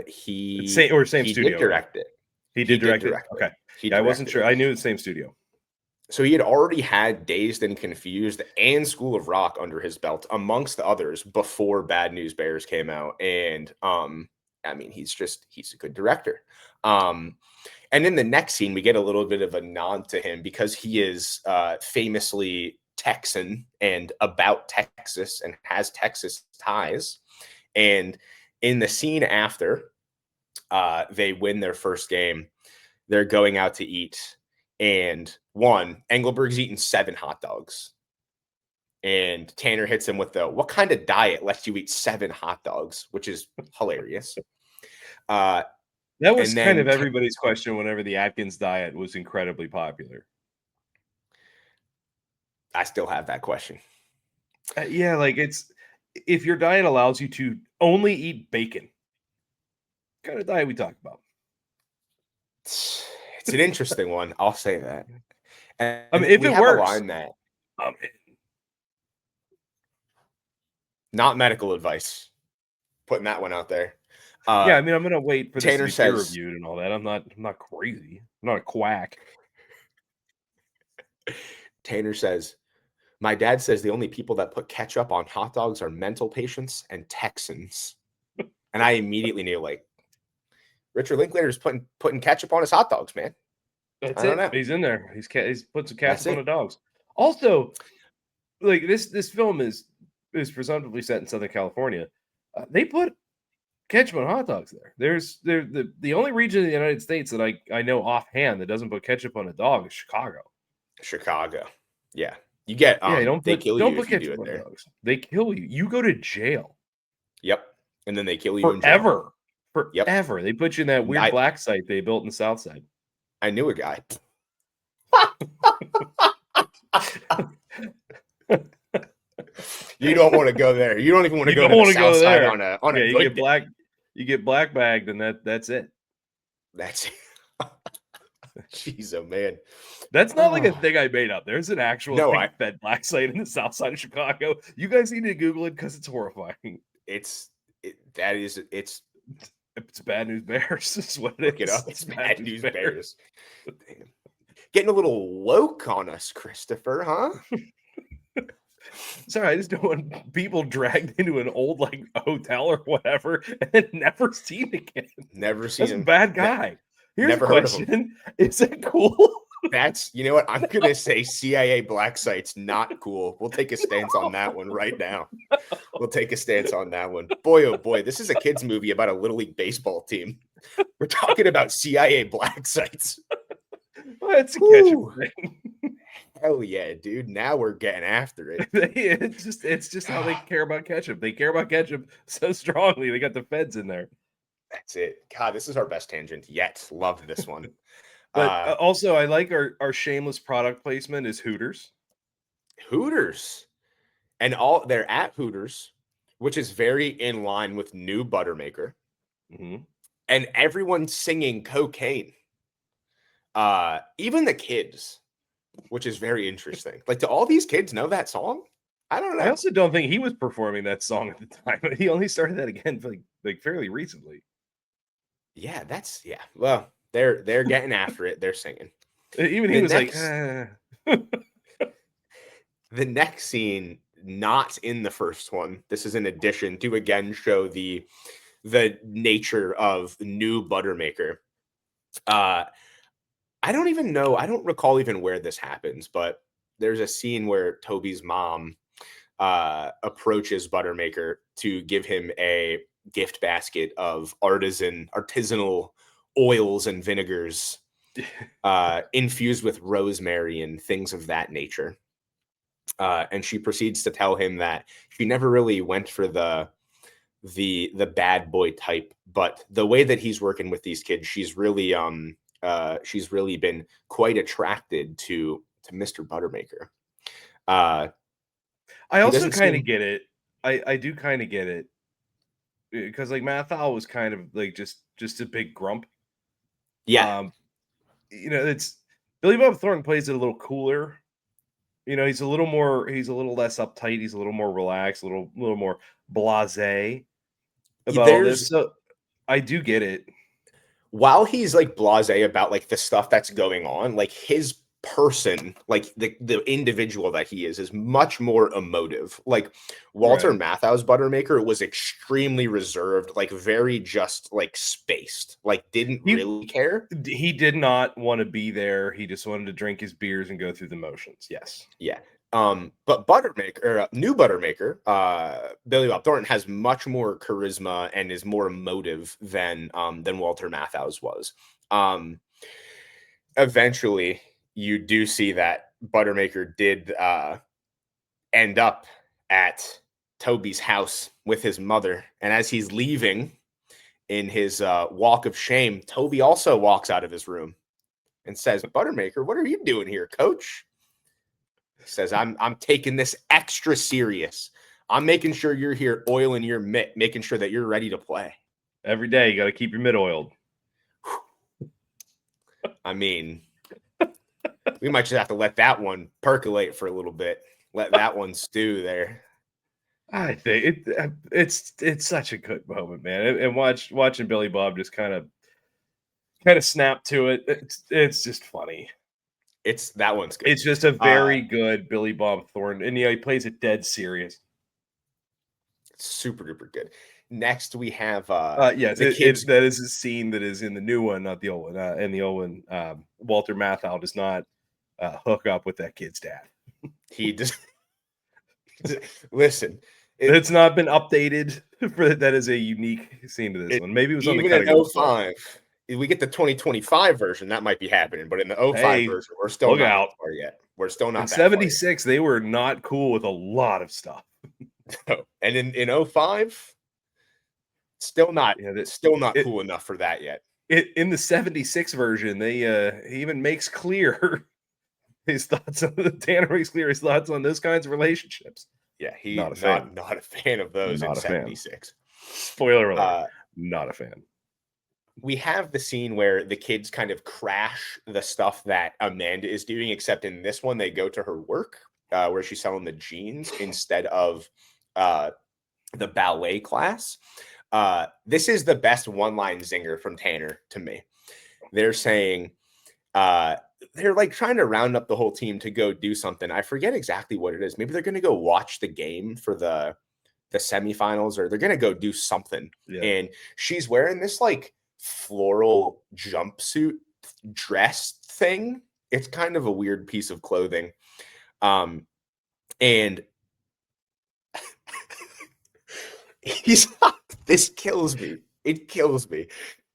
He Same he did studio, right? direct it. He He did did direct it? direct it. Okay. He Yeah, I wasn't directed sure. it. I knew the same studio. So he had already had Dazed and Confused and School of Rock under his belt, amongst others, before Bad News Bears came out. And I mean, he's a good director. And in the next scene, we get a little bit of a nod to him because he is famously Texan and about Texas and has Texas ties. And in the scene after they win their first game, they're going out to eat. And Engelberg's eating 7 hot dogs. And Tanner hits him with what kind of diet lets you eat 7 hot dogs, which is hilarious. That was And kind then of everybody's question whenever the Atkins diet was incredibly popular. I still have that question. Yeah, like it's if your diet allows you to only eat bacon, what kind of diet we talk about? It's an interesting one. I'll say that. I And mean, if we it have a works, line that um, not medical advice. Putting that one out there. yeah, I mean, I'm gonna wait for this to Tanner be peer says, reviewed and all that. I'm not crazy. I'm not a quack. Tanner says, my dad says the only people that put ketchup on hot dogs are mental patients and Texans. And I immediately knew, like, Richard Linklater's putting ketchup on his hot dogs, man. That's I don't it. know. He's in there. He's put some That's ketchup on the it. dogs. Also, like this film is presumptively set in Southern California. They put ketchup on hot dogs there. The only region in the United States that I know offhand that doesn't put ketchup on a dog is Chicago. Chicago. Yeah. You get Yeah, they kill you if you do ketchup it on there. dogs. They kill you. You go to jail. Yep. And then they kill you in jail. Forever. Yep. Forever. They put you in that weird black site they built in the South Side. I knew a guy. You don't want to go there. You don't even want to go to the South Side on a you good get black. You get black bagged, and that's it. That's it. Jeez, oh man. That's not like a thing I made up. There's an actual fed black site in the South Side of Chicago. You guys need to Google it because it's horrifying. It's Bad News Bears. Is what it look is. it up. It's Bad News Bears. Damn. Getting a little woke on us, Christopher, huh? Sorry, I just don't want people dragged into an old like hotel or whatever and never seen again. Never seen That's him. A bad guy. Here's never a question: is it cool? That's what I'm gonna say. CIA black site's not cool. We'll take a stance on that one right now. We'll take a stance on that one. Boy, oh boy, this is a kids movie about a little league baseball team. We're talking about CIA black sites. Well, it's a ketchup thing. Hell yeah, dude. Now we're getting after it. It's just how they care about ketchup. They care about ketchup so strongly. They got the feds in there. That's it. God, this is our best tangent yet. Love this one. But also, I like our shameless product placement is Hooters. Hooters. And they're at Hooters, which is very in line with new Buttermaker. Mm-hmm. and everyone's singing cocaine. Even the kids, which is very interesting. Like, do all these kids know that song? I don't know. I also don't think he was performing that song at the time. He only started that again like fairly recently. Yeah, well, they're getting after it. They're singing. Even he was like, the next scene, not in the first one. This is in addition to again show the nature of new Buttermaker. I don't even know. I don't recall even where this happens, but there's a scene where Toby's mom approaches Buttermaker to give him a gift basket of artisanal oils and vinegars infused with rosemary and things of that nature. And she proceeds to tell him that she never really went for the bad boy type, but the way that he's working with these kids, she's really been quite attracted to Mr. Buttermaker. I also kind of get it. I do kind of get it, because like Mathal was kind of like just a big grump. Yeah. It's Billy Bob Thornton plays it a little cooler. He's a little less uptight. He's a little more relaxed, a little more blasé about all this. So I do get it. While he's like blasé about like the stuff that's going on, like his person, like the individual that he is much more emotive. Like Walter Matthau's Buttermaker was extremely reserved, like very just like spaced, like didn't really care. He did not want to be there. He just wanted to drink his beers and go through the motions. Yes. Yeah. But Buttermaker, or new Buttermaker, Billy Bob Thornton has much more charisma and is more emotive than Walter Matthau's was. Eventually you do see that Buttermaker did end up at Toby's house with his mother. And as he's leaving in his walk of shame, Toby also walks out of his room and says, Buttermaker, what are you doing here, coach? He says, I'm taking this extra serious. I'm making sure you're here oiling your mitt, making sure that you're ready to play. Every day, you got to keep your mitt oiled. I mean, we might just have to let that one percolate for a little bit. Let that one stew there. I think it's such a good moment, man. And watching Billy Bob just kind of snap to it. It's just funny. That one's good. It's just a very good Billy Bob Thornton, and he plays it dead serious. Super duper good. Next, we have yes, that is a scene that is in the new one, not the old one. In the old one, Walter Matthau does not hook up with that kid's dad. He just listen. It's not been updated for that. Is a unique scene to this one. Maybe it was on the cutting room floor. If we get the 2025 version, that might be happening, but in the 05 version, we're still not out far yet. We're still not. In 76, they were not cool with a lot of stuff. And in 05, still not cool enough for that yet. In the 76 version, they he even makes clear his thoughts on Tanner makes clear his thoughts on those kinds of relationships. Yeah, he's not a fan of those in 76. Spoiler alert, not a fan. We have the scene where the kids kind of crash the stuff that Amanda is doing, except in this one, they go to her work where she's selling the jeans instead of the ballet class. This is the best one-line zinger from Tanner to me. They're saying, they're like trying to round up the whole team to go do something. I forget exactly what it is. Maybe they're going to go watch the game for the semifinals, or they're going to go do something. Yeah. And she's wearing this like floral jumpsuit dress thing. It's kind of a weird piece of clothing. And this kills me. It kills me.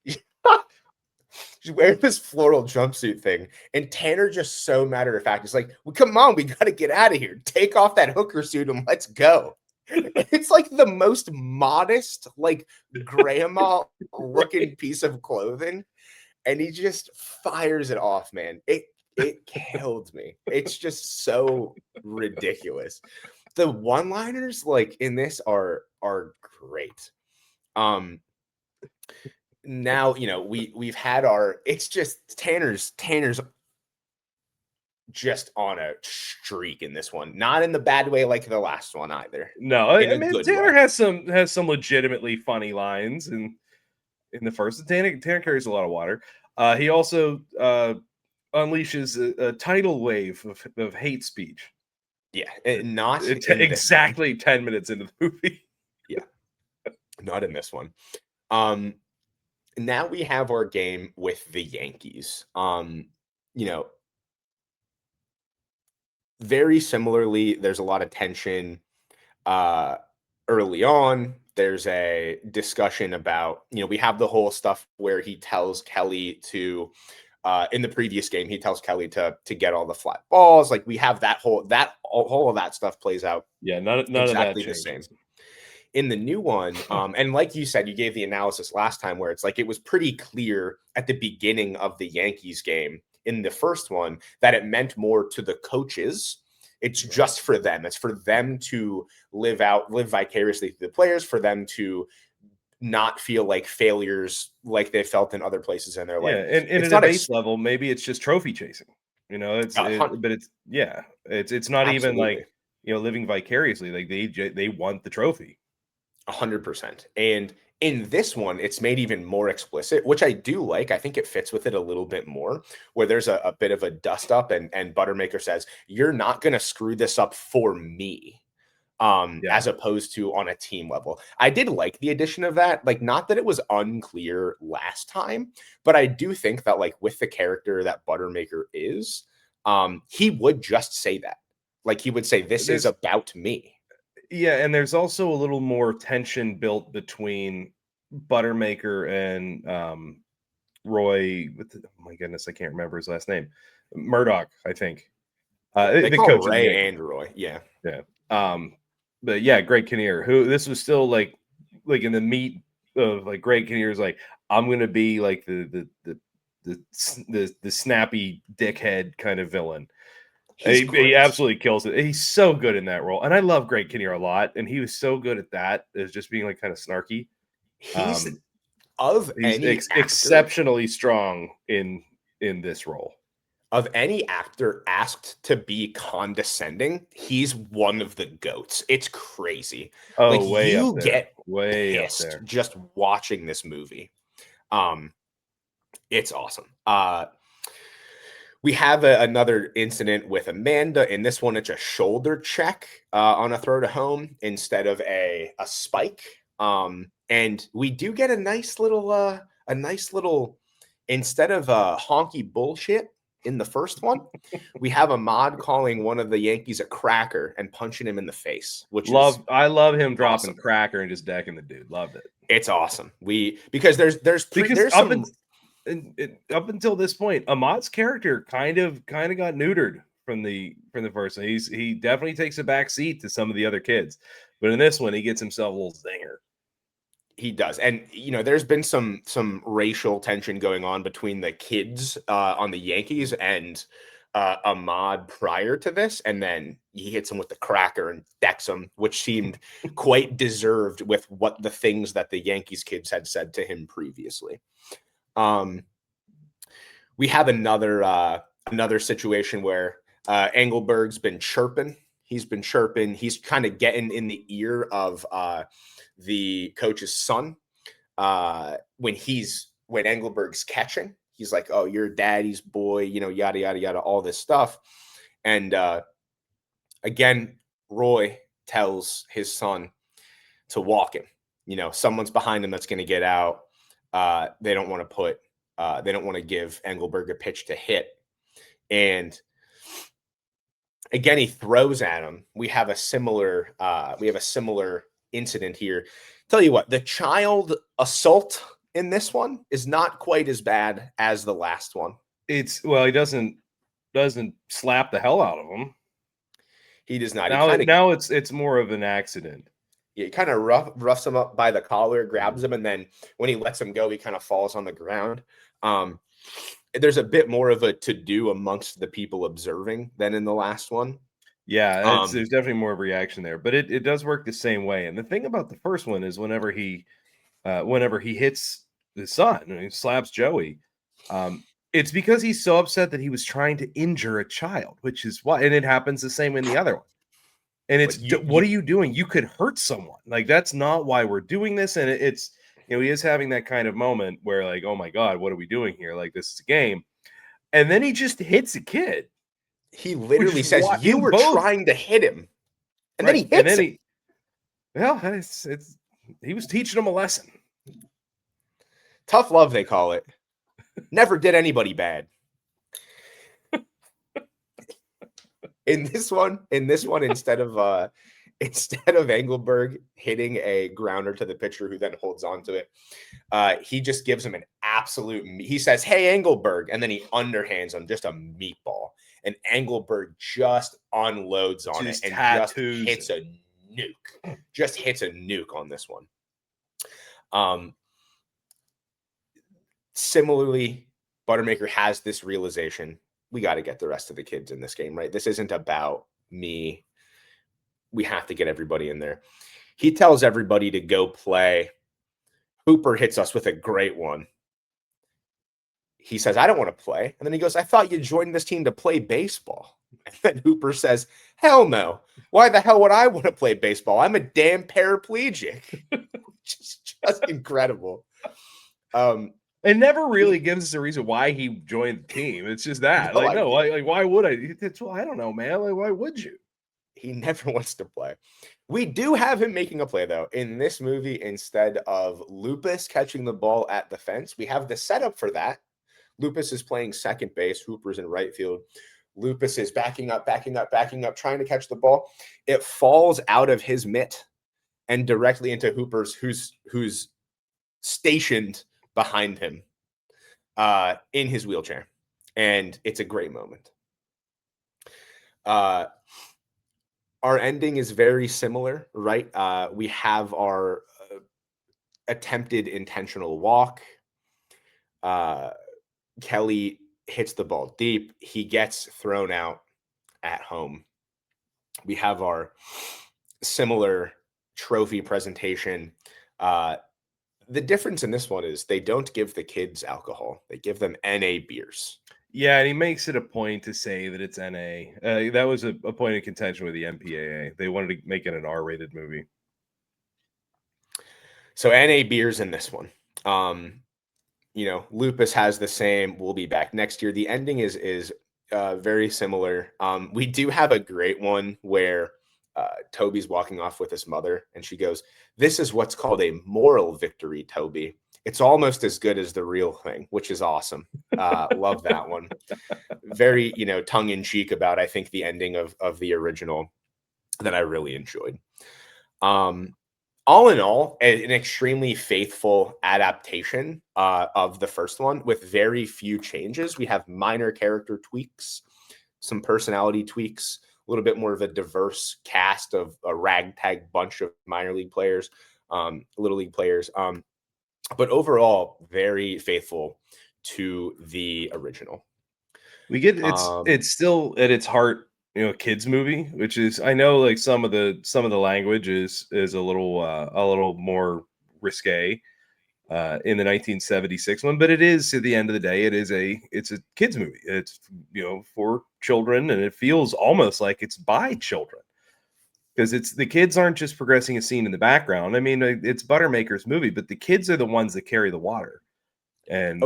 She's wearing this floral jumpsuit thing, and Tanner just so matter of fact is like, well, come on, we got to get out of here. Take off that hooker suit and let's go. It's like the most modest, like grandma looking piece of clothing, and he just fires it off, man. It killed me. It's just so ridiculous. The one-liners like in this are great. now, we've had our, it's just Tanner's just on a streak in this one. Not in the bad way like the last one either. No, In I a mean good Tanner way. has some legitimately funny lines in the first. Tanner carries a lot of water. He also unleashes a tidal wave of hate speech. Yeah, not in this one. Exactly 10 minutes into the movie. Yeah, not in this one. Um, Now we have our game with the Yankees. You know, very similarly, there's a lot of tension uh early on. There's a discussion about, we have the whole stuff where he tells Kelly to in the previous game, he tells Kelly to get all the flat balls. Like we have that whole of that stuff plays out Yeah, none of that exactly the same. changes. In the new one, and like you said, you gave the analysis last time where it's like it was pretty clear at the beginning of the Yankees game in the first one that it meant more to the coaches. It's just for them. It's for them to live vicariously through the players, for them to not feel like failures like they felt in other places in their Yeah, life. and It's at a not base level, maybe it's just trophy chasing. But it's yeah, it's not even absolutely like living vicariously. Like they want the trophy. 100%. And in this one, it's made even more explicit, which I do like. I think it fits with it a little bit more, where there's a bit of a dust up, and Buttermaker says, "You're not going to screw this up for me." Yeah, As opposed to on a team level. I did like the addition of that. Like, not that it was unclear last time, but I do think that, like, with the character that Buttermaker is, he would just say that. Like, he would say, "This is there's about me." yeah, and there's also a little more tension built between Buttermaker and Roy. Oh my goodness, I can't remember his last name. Murdoch, I think. Yeah, they The call him coach of the Ray Yankees. and Roy. Yeah. Yeah. But yeah, Greg Kinnear, who this was still like in the meat of like Greg Kinnear's like, I'm gonna be like the snappy dickhead kind of villain. He's He great. absolutely kills it. He's so good in that role. And I love Greg Kinnear a lot. And he was so good at that as just being like kind of snarky. He's Um, of he's any actor exceptionally strong in this role. of any actor asked to be condescending, he's one of the goats. It's crazy. Like Oh, way up you there. get Way up pissed there. just watching this movie. Um, it's awesome. We have another incident with Amanda. In this one, it's a shoulder check on a throw to home instead of a spike. And we do get a nice little instead of honky bullshit in the first one, we have Ahmad calling one of the Yankees a cracker and punching him in the face, which is I love him dropping awesome. cracker and just decking the dude. Loved it. It's awesome. Because Because there's some up until this point, Ahmad's character kind of got neutered from the first one. He definitely takes a back seat to some of the other kids, but in this one, he gets himself a little zinger. he does. And there's been some racial tension going on between the kids on the Yankees and Ahmad prior to this, and then he hits him with the cracker and decks him, which seemed quite deserved with what the things that the Yankees kids had said to him previously. We have another situation where Engelberg's been chirping. He's been chirping. He's kind of getting in the ear of the coach's son when Engelberg's catching. He's like, "Oh, you're daddy's boy," yada yada yada, all this stuff. And again, Roy tells his son to walk him. Someone's behind him that's going to get out. They don't want to give Engelberg a pitch to hit. And again, he throws at him. We have a similar incident here. Tell you what, the child assault in this one is not quite as bad as the last one. He doesn't slap the hell out of him. He does not. Now it's more of an accident. He kind of roughs him up by the collar, grabs him, and then when he lets him go, he kind of falls on the ground. There's a bit more of a to-do amongst the people observing than in the last one. Yeah, there's definitely more of a reaction there, but it does work the same way. And the thing about the first one is whenever he hits his son, and he slaps Joey. It's because he's so upset that he was trying to injure a child, which is why, and it happens the same in the other one. And it's, what are you doing? You could hurt someone. Like, that's not why we're doing this. And it's, you know, he is having that kind of moment where, like, oh my God, what are we doing here? Like, this is a game. And then he just hits a kid. He literally says, you were trying to hit him. And then he hits him. Well, he was teaching him a lesson. Tough love, they call it. Never did anybody bad. In this one, instead of Engelberg hitting a grounder to the pitcher who then holds on to it, he just gives him an absolute. He says, "Hey, Engelberg," and then he underhands him just a meatball, and Engelberg just unloads on it and just hits a nuke. Just hits a nuke on this one. Similarly, Buttermaker has this realization: we got to get the rest of the kids in this game, right? This isn't about me. We have to get everybody in there. He tells everybody to go play. Hooper hits us with a great one. He says, I don't want to play. And then he goes, I thought you joined this team to play baseball. And then Hooper says, hell no. Why the hell would I want to play baseball? I'm a damn paraplegic. just incredible. It never really gives us a reason why he joined the team. It's just that. Why would I? Well, I don't know, man. Like, why would you? He never wants to play. We do have him making a play, though. In this movie, instead of Lupus catching the ball at the fence, we have the setup for that. Lupus is playing second base. Hooper's in right field. Lupus is backing up, trying to catch the ball. It falls out of his mitt and directly into Hooper's, who's stationed behind him in his wheelchair. And it's a great moment. Our ending is very similar, right? We have our attempted intentional walk. Kelly hits the ball deep. He gets thrown out at home. We have our similar trophy presentation. The difference in this one is they don't give the kids alcohol. They give them NA beers. Yeah, and he makes it a point to say that it's NA. That was a point of contention with the MPAA. They wanted to make it an R-rated movie. So NA beers in this one. Lupus has the same. We'll be back next year. The ending is very similar. We do have a great one where Toby's walking off with his mother, and she goes, "This is what's called a moral victory, Toby. It's almost as good as the real thing," which is awesome. Love that one. Very, tongue-in-cheek about, I think, the ending of the original that I really enjoyed. All in all, an extremely faithful adaptation of the first one with very few changes. We have minor character tweaks, some personality tweaks, a little bit more of a diverse cast of a ragtag bunch of minor league players, little league players. But overall, very faithful to the original. We get it's still at its heart, kids movie, which is, I know, like some of the language is a little more risque in the 1976 one, but it is, at the end of the day, it's a kids movie. It's for children, and it feels almost like it's by children. Because the kids aren't just progressing a scene in the background. I mean, it's Buttermaker's movie, but the kids are the ones that carry the water. And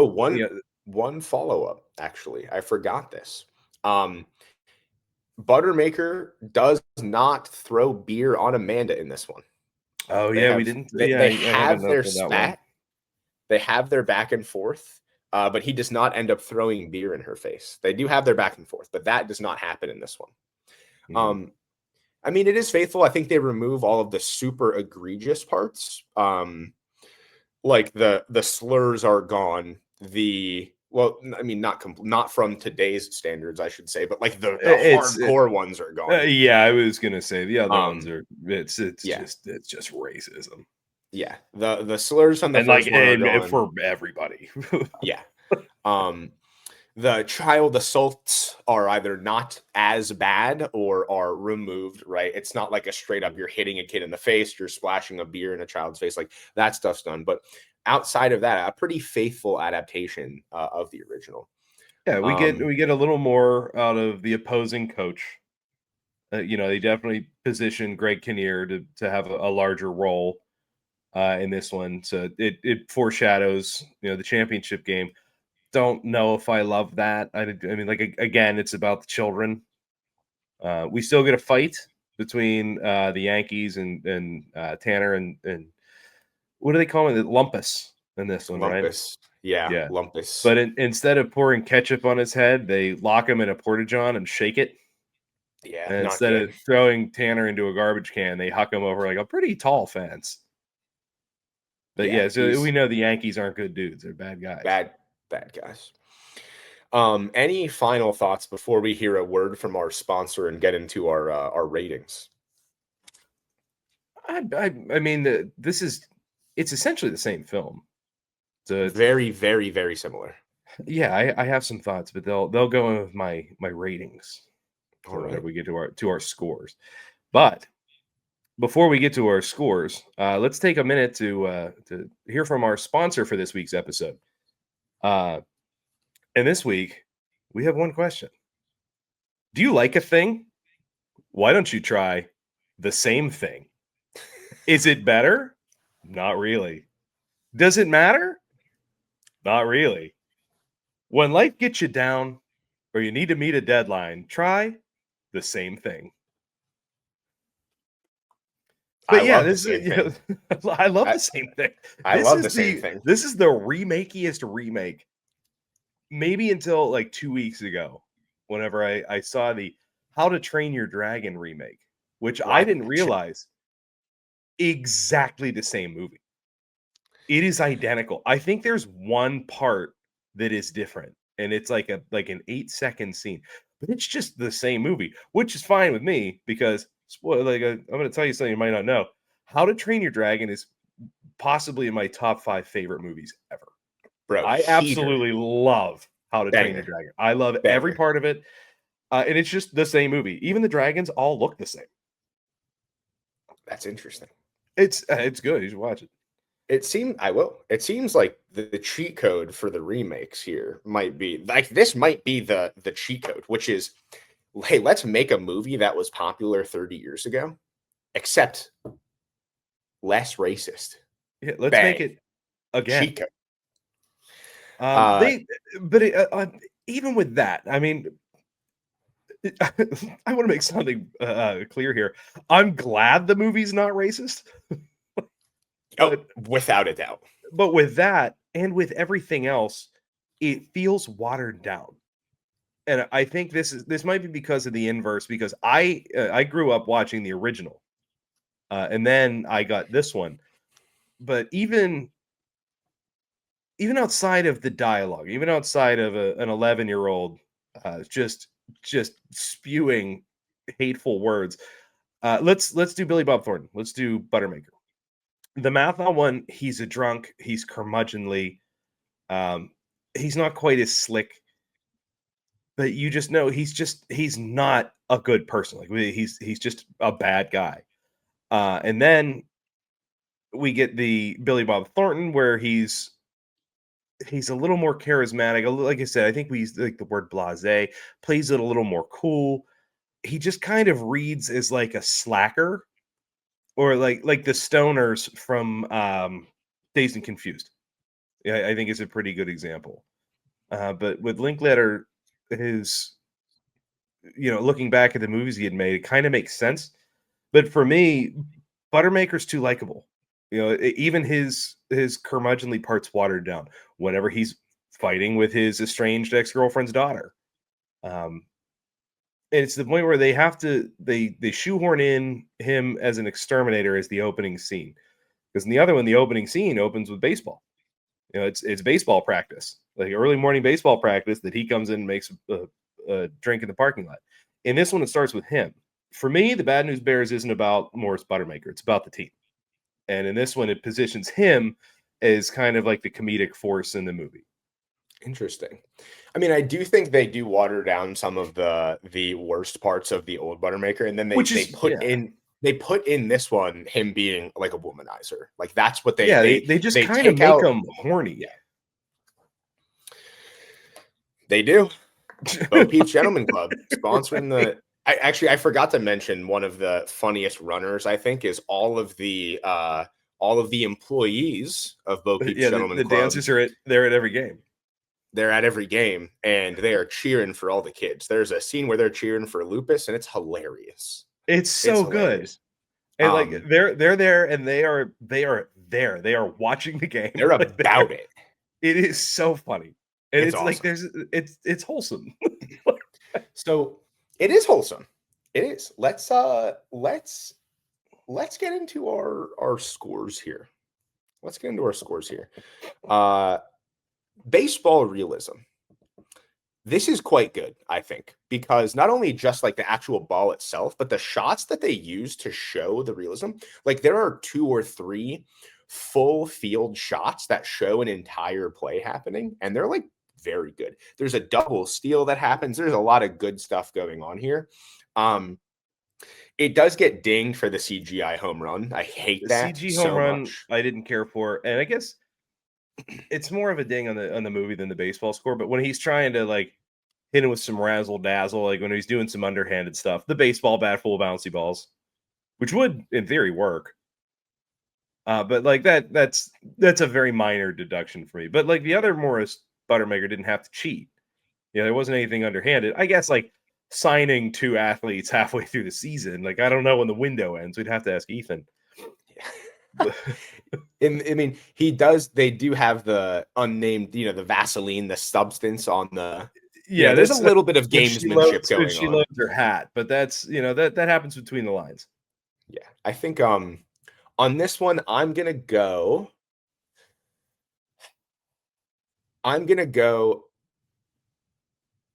one follow-up, actually, I forgot this. Buttermaker does not throw beer on Amanda in this one. Oh, we didn't. They have their spat. They have their back and forth, but he does not end up throwing beer in her face. They do have their back and forth, but that does not happen in this one. Mm-hmm. I mean, it is faithful. I think they remove all of the super egregious parts. Like the slurs are gone. Not from today's standards, I should say, but like the hardcore ones are gone. I was gonna say the other ones are. It's just racism. Yeah, the slurs from the first one are gone. For everybody. Yeah. The child assaults are either not as bad or are removed, right? It's not like a straight up, you're hitting a kid in the face, you're splashing a beer in a child's face. Like, that stuff's done. But outside of that, a pretty faithful adaptation of the original. Yeah, we get a little more out of the opposing coach. They definitely position Greg Kinnear to have a larger role in this one, so it foreshadows the championship game. Don't know if I love that. I mean, like again, it's about the children. We still get a fight between the Yankees and Tanner and what do they call it? Lumpus in this one, right? Lumpus. Yeah, Yeah. Lumpus. But instead of pouring ketchup on his head, they lock him in a porta-john and shake it. Yeah, And not instead good. of throwing Tanner into a garbage can, they huck him over like a pretty tall fence. But yeah, so we know the Yankees aren't good dudes; they're bad guys. Bad guys. Any final thoughts before we hear a word from our sponsor and get into our ratings? I mean, it's essentially the same film. So very, very, very similar. Yeah, I have some thoughts, but they'll go in with my ratings. All right. We get to our scores. But before we get to our scores, let's take a minute to hear from our sponsor for this week's episode. And this week, we have one question. Do you like a thing? Why don't you try the same thing? Is it better? Not really. Does it matter? Not really. When life gets you down or you need to meet a deadline, try the same thing. But I love the same thing. I love the same thing. This is the remakiest remake. Maybe until like 2 weeks ago, whenever I saw the How to Train Your Dragon remake, which I didn't realize exactly the same movie. It is identical. I think there's one part that is different, and it's like an 8-second scene, but it's just the same movie, which is fine with me because I'm going to tell you something you might not know. How to Train Your Dragon is possibly in my top 5 favorite movies ever. Bro, I absolutely love How to Train Your Dragon. I love every part of it, and it's just the same movie. Even the dragons all look the same. That's interesting. It's good. You should watch it. It seems like the cheat code for the remakes here might be like this might be the cheat code, which is, hey, let's make a movie that was popular 30 years ago, except less racist. Yeah, let's make it again. Cheat code. Even with that, I mean, I want to make something clear here. I'm glad the movie's not racist. Without a doubt. But with that and with everything else, it feels watered down. And I think this might be because of the inverse, because I grew up watching the original. And then I got this one. But even outside of the dialogue, even outside of an 11-year-old just spewing hateful words, let's do Billy Bob Thornton. Let's do Buttermaker. The Mathon one, he's a drunk. He's curmudgeonly. He's not quite as slick, but you just know he's not a good person. Like he's just a bad guy. And then we get the Billy Bob Thornton, where he's a little more charismatic. Like I said, I think we use like the word blasé, plays it a little more cool. He just kind of reads as like a slacker. Or like the stoners from Dazed and Confused. Yeah, I think is a pretty good example. But with Linklater, looking back at the movies he had made, it kind of makes sense. But for me, Buttermaker's too likable. Even his curmudgeonly parts watered down whenever he's fighting with his estranged ex-girlfriend's daughter. And it's the point where they have to they shoehorn in him as an exterminator as the opening scene, because in the other one, the opening scene opens with baseball. It's baseball practice, like early morning baseball practice, that he comes in and makes a drink in the parking lot. In this one, it starts with him. For me, the Bad News Bears isn't about Morris Buttermaker; it's about the team. And in this one, it positions him as kind of like the comedic force in the movie. Interesting. I mean, I do think they do water down some of the worst parts of the old Buttermaker, and then they put in they put in this one him being like a womanizer. Like that's what they just kind of take make out. him horny. Yeah, they do. Bo Peep's Gentleman Club sponsoring the. I forgot to mention one of the funniest runners. I think is all of the employees of Bo Peep's Yeah, Gentleman the Club. dancers are they're at every game. They're at every game and they are cheering for all the kids. There's a scene where they're cheering for Lupus and it's hilarious. It's so good. And like they're there and they are there. They are watching the game. They're like, about it. It is so funny. And it's awesome. Like it's wholesome. So it is wholesome. It is. Let's get into our scores here. Let's get into our scores here. Baseball realism. This is quite good, I think, because not only just like the actual ball itself, but the shots that they use to show the realism. Like there are 2 or 3 full field shots that show an entire play happening, and they're like very good. There's a double steal that happens. There's a lot of good stuff going on here. It does get dinged for the CGI home run. I hate that CG so home run. much. I didn't care for, and I guess it's more of a ding on the movie than the baseball score. But when he's trying to like hit him with some razzle dazzle, like when he's doing some underhanded stuff, the baseball bat full of bouncy balls, which would in theory work. But like that's a very minor deduction for me. But like the other Morris Buttermaker didn't have to cheat. You know, there wasn't anything underhanded. I guess like signing 2 athletes halfway through the season. Like I don't know when the window ends. We'd have to ask Ethan. I mean, they do have the unnamed, the Vaseline, the substance on the. Yeah, there's a little bit of gamesmanship going on. She loads her hat, but that's that happens between the lines. Yeah, I think on this one, I'm gonna go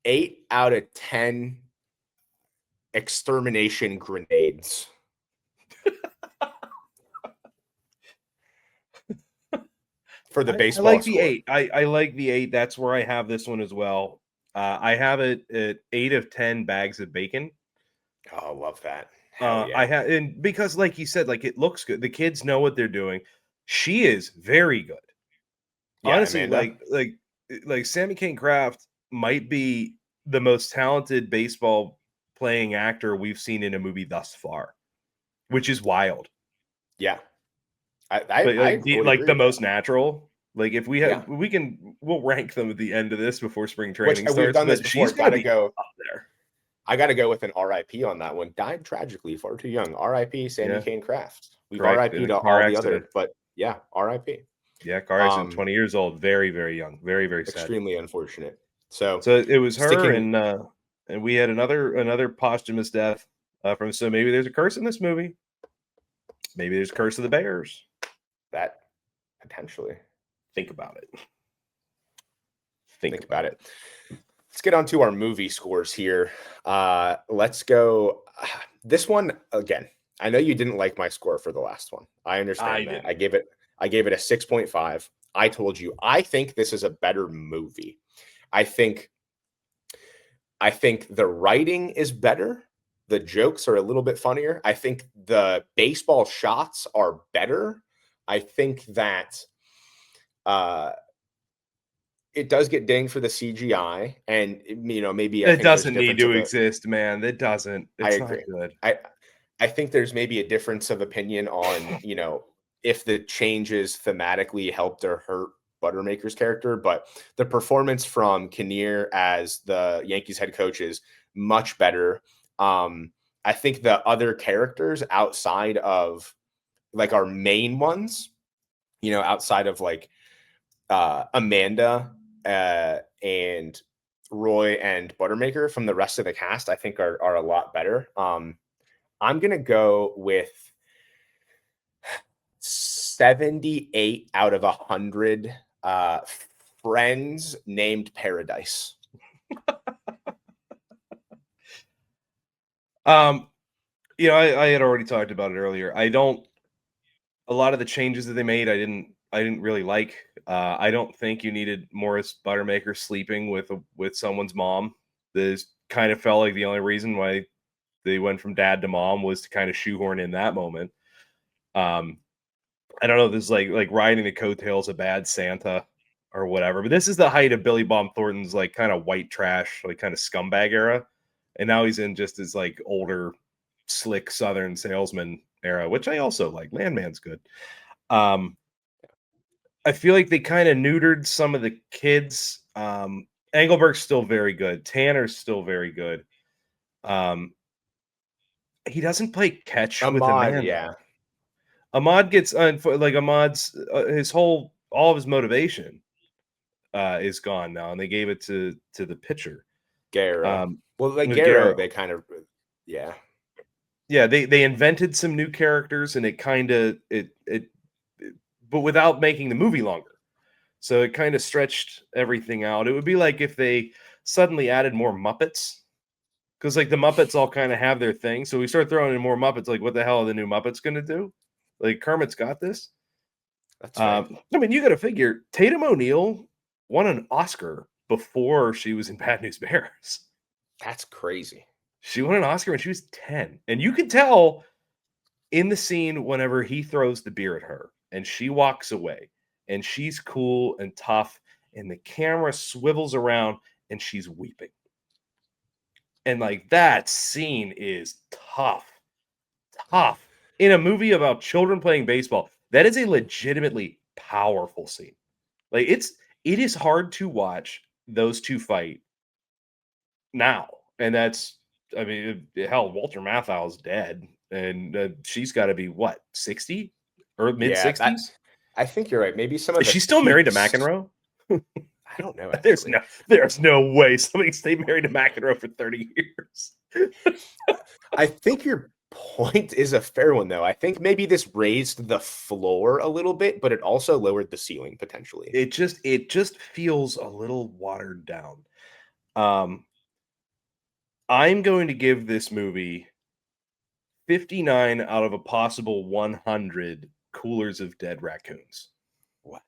8 out of 10 extermination grenades. For the baseball. I like the 8. I like the 8. That's where I have this one as well. I have it at 8 of 10 bags of bacon. Oh, love that. Yeah. I have, and because like you said, like it looks good. The kids know what they're doing. She is very good. Yeah, honestly, Amanda. like Sammy Kane Kraft might be the most talented baseball playing actor we've seen in a movie thus far, which is wild. Yeah. I like the most natural. Like if we have, we'll rank them at the end of this before spring training starts. We've done this before. She's gotta go up there. I got to go with an RIP on that one. Died tragically, far too young. RIP Sammy Kane Kraft. We've RIP'd all the other, but yeah, RIP. Yeah, car accident, 20 years old, very, very young, very, very sad. Extremely unfortunate. So it was her, and we had another posthumous death from. So maybe there's a curse in this movie. Maybe there's a curse of the Bears. That potentially. Think about it. Think about it. Let's get on to our movie scores here. Let's go. This one again. I know you didn't like my score for the last one. I understand that. I gave it a 6.5. I told you I think this is a better movie. I think the writing is better. The jokes are a little bit funnier. I think the baseball shots are better. I think that it does get dinged for the CGI, and maybe it doesn't need to exist, man. It doesn't. It's not good. I think there's maybe a difference of opinion on if the changes thematically helped or hurt Buttermaker's character, but the performance from Kinnear as the Yankees head coach is much better. I think the other characters outside of like our main ones, outside of like Amanda and Roy and Buttermaker from the rest of the cast, I think are a lot better. I'm gonna go with 78 out of 100 friends named Paradise. I had already talked about it earlier. A lot of the changes that they made, I didn't really like. I don't think you needed Morris Buttermaker sleeping with someone's mom. This kind of felt like the only reason why they went from dad to mom was to kind of shoehorn in that moment. I don't know if this is like riding the coattails of Bad Santa or whatever, but this is the height of Billy Bob Thornton's like kind of white trash, like kind of scumbag era. And now he's in just his like older, slick Southern salesman era, which I also like. Landman's good. I feel like they kind of neutered some of the kids. Engelberg's still very good. Tanner's still very good. He doesn't play catch with a Ahmad, man. yeah. Ahmad gets like Ahmad's all of his motivation is gone now, and they gave it to the pitcher. Garrow. Well, like Garrow. they kind of, yeah. Yeah, they invented some new characters, and it kind of but without making the movie longer. So it kind of stretched everything out. It would be like if they suddenly added more Muppets, because like the Muppets all kind of have their thing. So we start throwing in more Muppets. Like, what the hell are the new Muppets going to do? Like Kermit's got this. That's right. I mean, you got to figure Tatum O'Neal won an Oscar before she was in Bad News Bears. That's crazy. She won an Oscar when she was 10. And you can tell in the scene whenever he throws the beer at her and she walks away and she's cool and tough and the camera swivels around and she's weeping. And like that scene is tough in a movie about children playing baseball. That is a legitimately powerful scene. Like it is hard to watch those two fight now. And that's, I mean, hell, Walter Matthau's dead and she's got to be what, 60 or mid 60s? I think you're right. Maybe some of she's still married to McEnroe. I don't know. There's no way somebody stayed married to McEnroe for 30 years. I think your point is a fair one, though. I think maybe this raised the floor a little bit, but it also lowered the ceiling potentially. It just feels a little watered down. I'm going to give this movie 59 out of a possible 100 coolers of dead raccoons. What?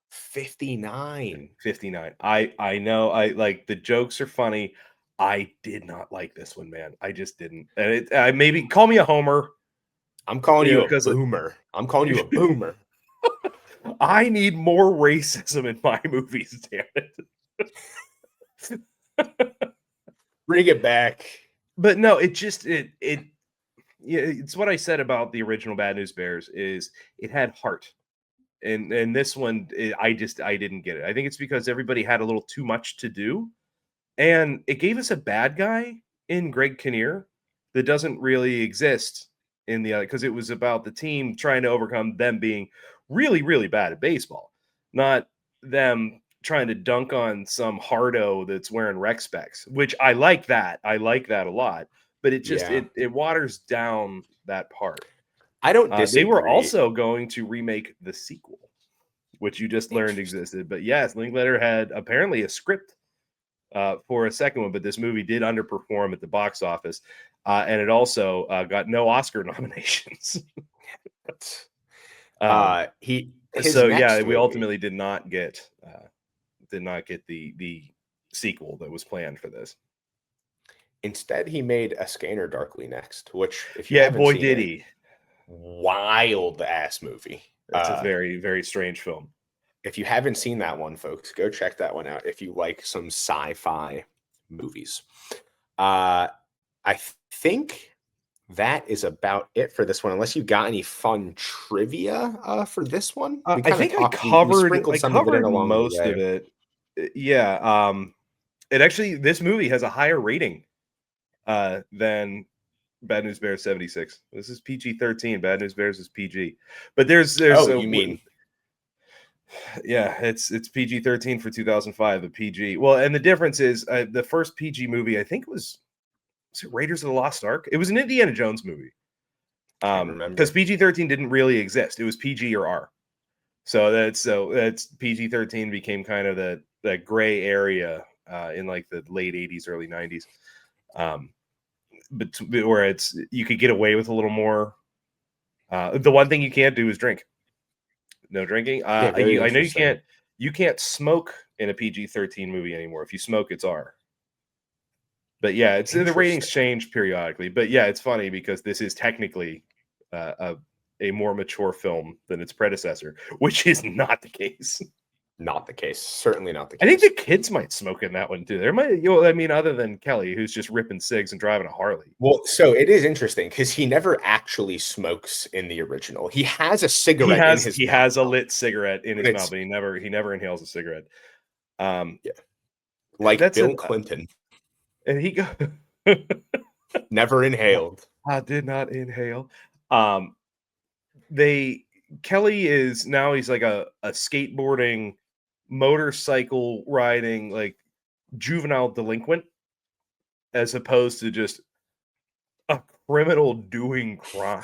59. 59. I know. I like the jokes are funny. I did not like this one, man. I just didn't. And maybe call me a homer. I'm calling you a boomer. I'm calling you a boomer. I need more racism in my movies, damn it. Bring it back. But no, it's what I said about the original Bad News Bears is it had heart. And this one, I didn't get it. I think it's because everybody had a little too much to do. And it gave us a bad guy in Greg Kinnear that doesn't really exist in the other, because it was about the team trying to overcome them being really, really bad at baseball, not them trying to dunk on some hardo that's wearing rec specs, which I like that. I like that a lot. But it just it waters down that part. I don't disagree. They were also going to remake the sequel, which you just learned existed. But yes, Linklater had apparently a script for a second one, but this movie did underperform at the box office, and it also got no Oscar nominations. We ultimately did not get the sequel that was planned for this. Instead, he made A Scanner Darkly next, which if you haven't seen did he. Wild ass movie. It's a very, very strange film. If you haven't seen that one, folks, go check that one out if you like some sci-fi movies. I think that is about it for this one, unless you got any fun trivia for this one. I think I covered most of it. Yeah. This movie has a higher rating than Bad News Bears 76. This is PG-13. Bad News Bears is PG. But there's you mean yeah, it's PG-13 for 2005, the PG. Well, and the difference is the first PG movie, I think was it Raiders of the Lost Ark? It was an Indiana Jones movie. Because PG-13 didn't really exist. It was PG or R. So that's PG-13 became kind of that gray area in like the late 80s, early 90s. But where you could get away with a little more. The one thing you can't do is drink. No drinking. I know you can't smoke in a PG-13 movie anymore. If you smoke, it's R. But yeah, it's the ratings change periodically. But yeah, it's funny because this is technically a more mature film than its predecessor, which is not the case. Not the case. Certainly not the case. I think the kids might smoke in that one too. There might, I mean, other than Kelly, who's just ripping cigs and driving a Harley. Well, so it is interesting because he never actually smokes in the original. He has a cigarette in his mouth. He has a lit cigarette in his mouth, but he never inhales a cigarette. Yeah. Like Bill Clinton. And he never inhaled. I did not inhale. Kelly is now, he's like a skateboarding, motorcycle riding, like juvenile delinquent, as opposed to just a criminal doing crime.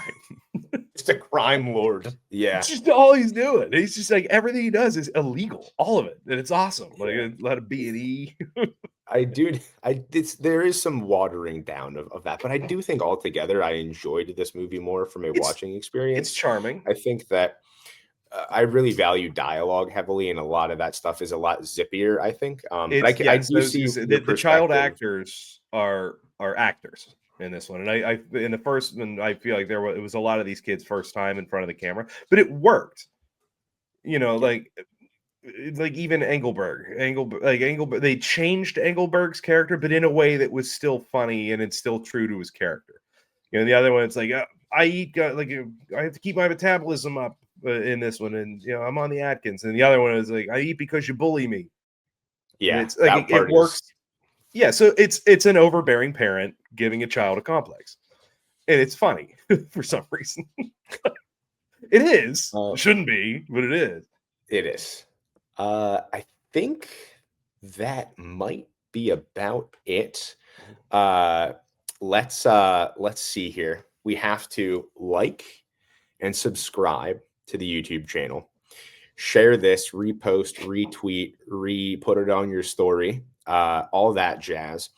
Just a crime lord. Yeah. It's just all he's doing. He's just like, everything he does is illegal. All of it. And it's awesome. Like a lot of B&E. There is some watering down of that, but I do think altogether I enjoyed this movie more from a watching experience. It's charming. I think that I really value dialogue heavily, and a lot of that stuff is a lot zippier, I think. I do see the child actors are actors in this one, and I in the first one I feel like it was a lot of these kids' first time in front of the camera, but it worked. Like even Engelberg, they changed Engelberg's character, but in a way that was still funny and it's still true to his character. The other one, it's like I eat I have to keep my metabolism up in this one, and I'm on the Atkins, and the other one is like I eat because you bully me. Yeah, and it's like it works. Yeah, so it's an overbearing parent giving a child a complex, and it's funny for some reason. It is. It shouldn't be, but it is. It is. I think that might be about it. Let's see here. We have to like and subscribe to the YouTube channel. Share this, repost, retweet, put it on your story, all that jazz.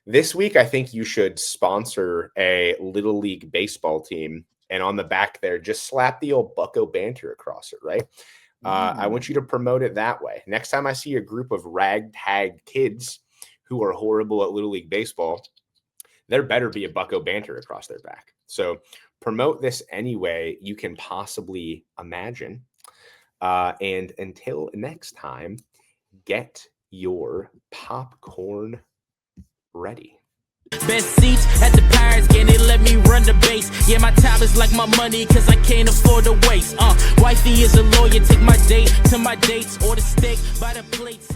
This week, I think you should sponsor a Little League baseball team, and on the back there, just slap the old Bucko banter across it, right? I want you to promote it that way. Next time I see a group of ragtag kids who are horrible at Little League baseball, there better be a Bucko banter across their back. So promote this any way you can possibly imagine. And until next time, get your popcorn ready. Best seats at the Pirates game, they let me run the base. Yeah, my time is like my money, cause I can't afford to waste. Wifey is a lawyer, take my date to my dates, or the steak by the plates.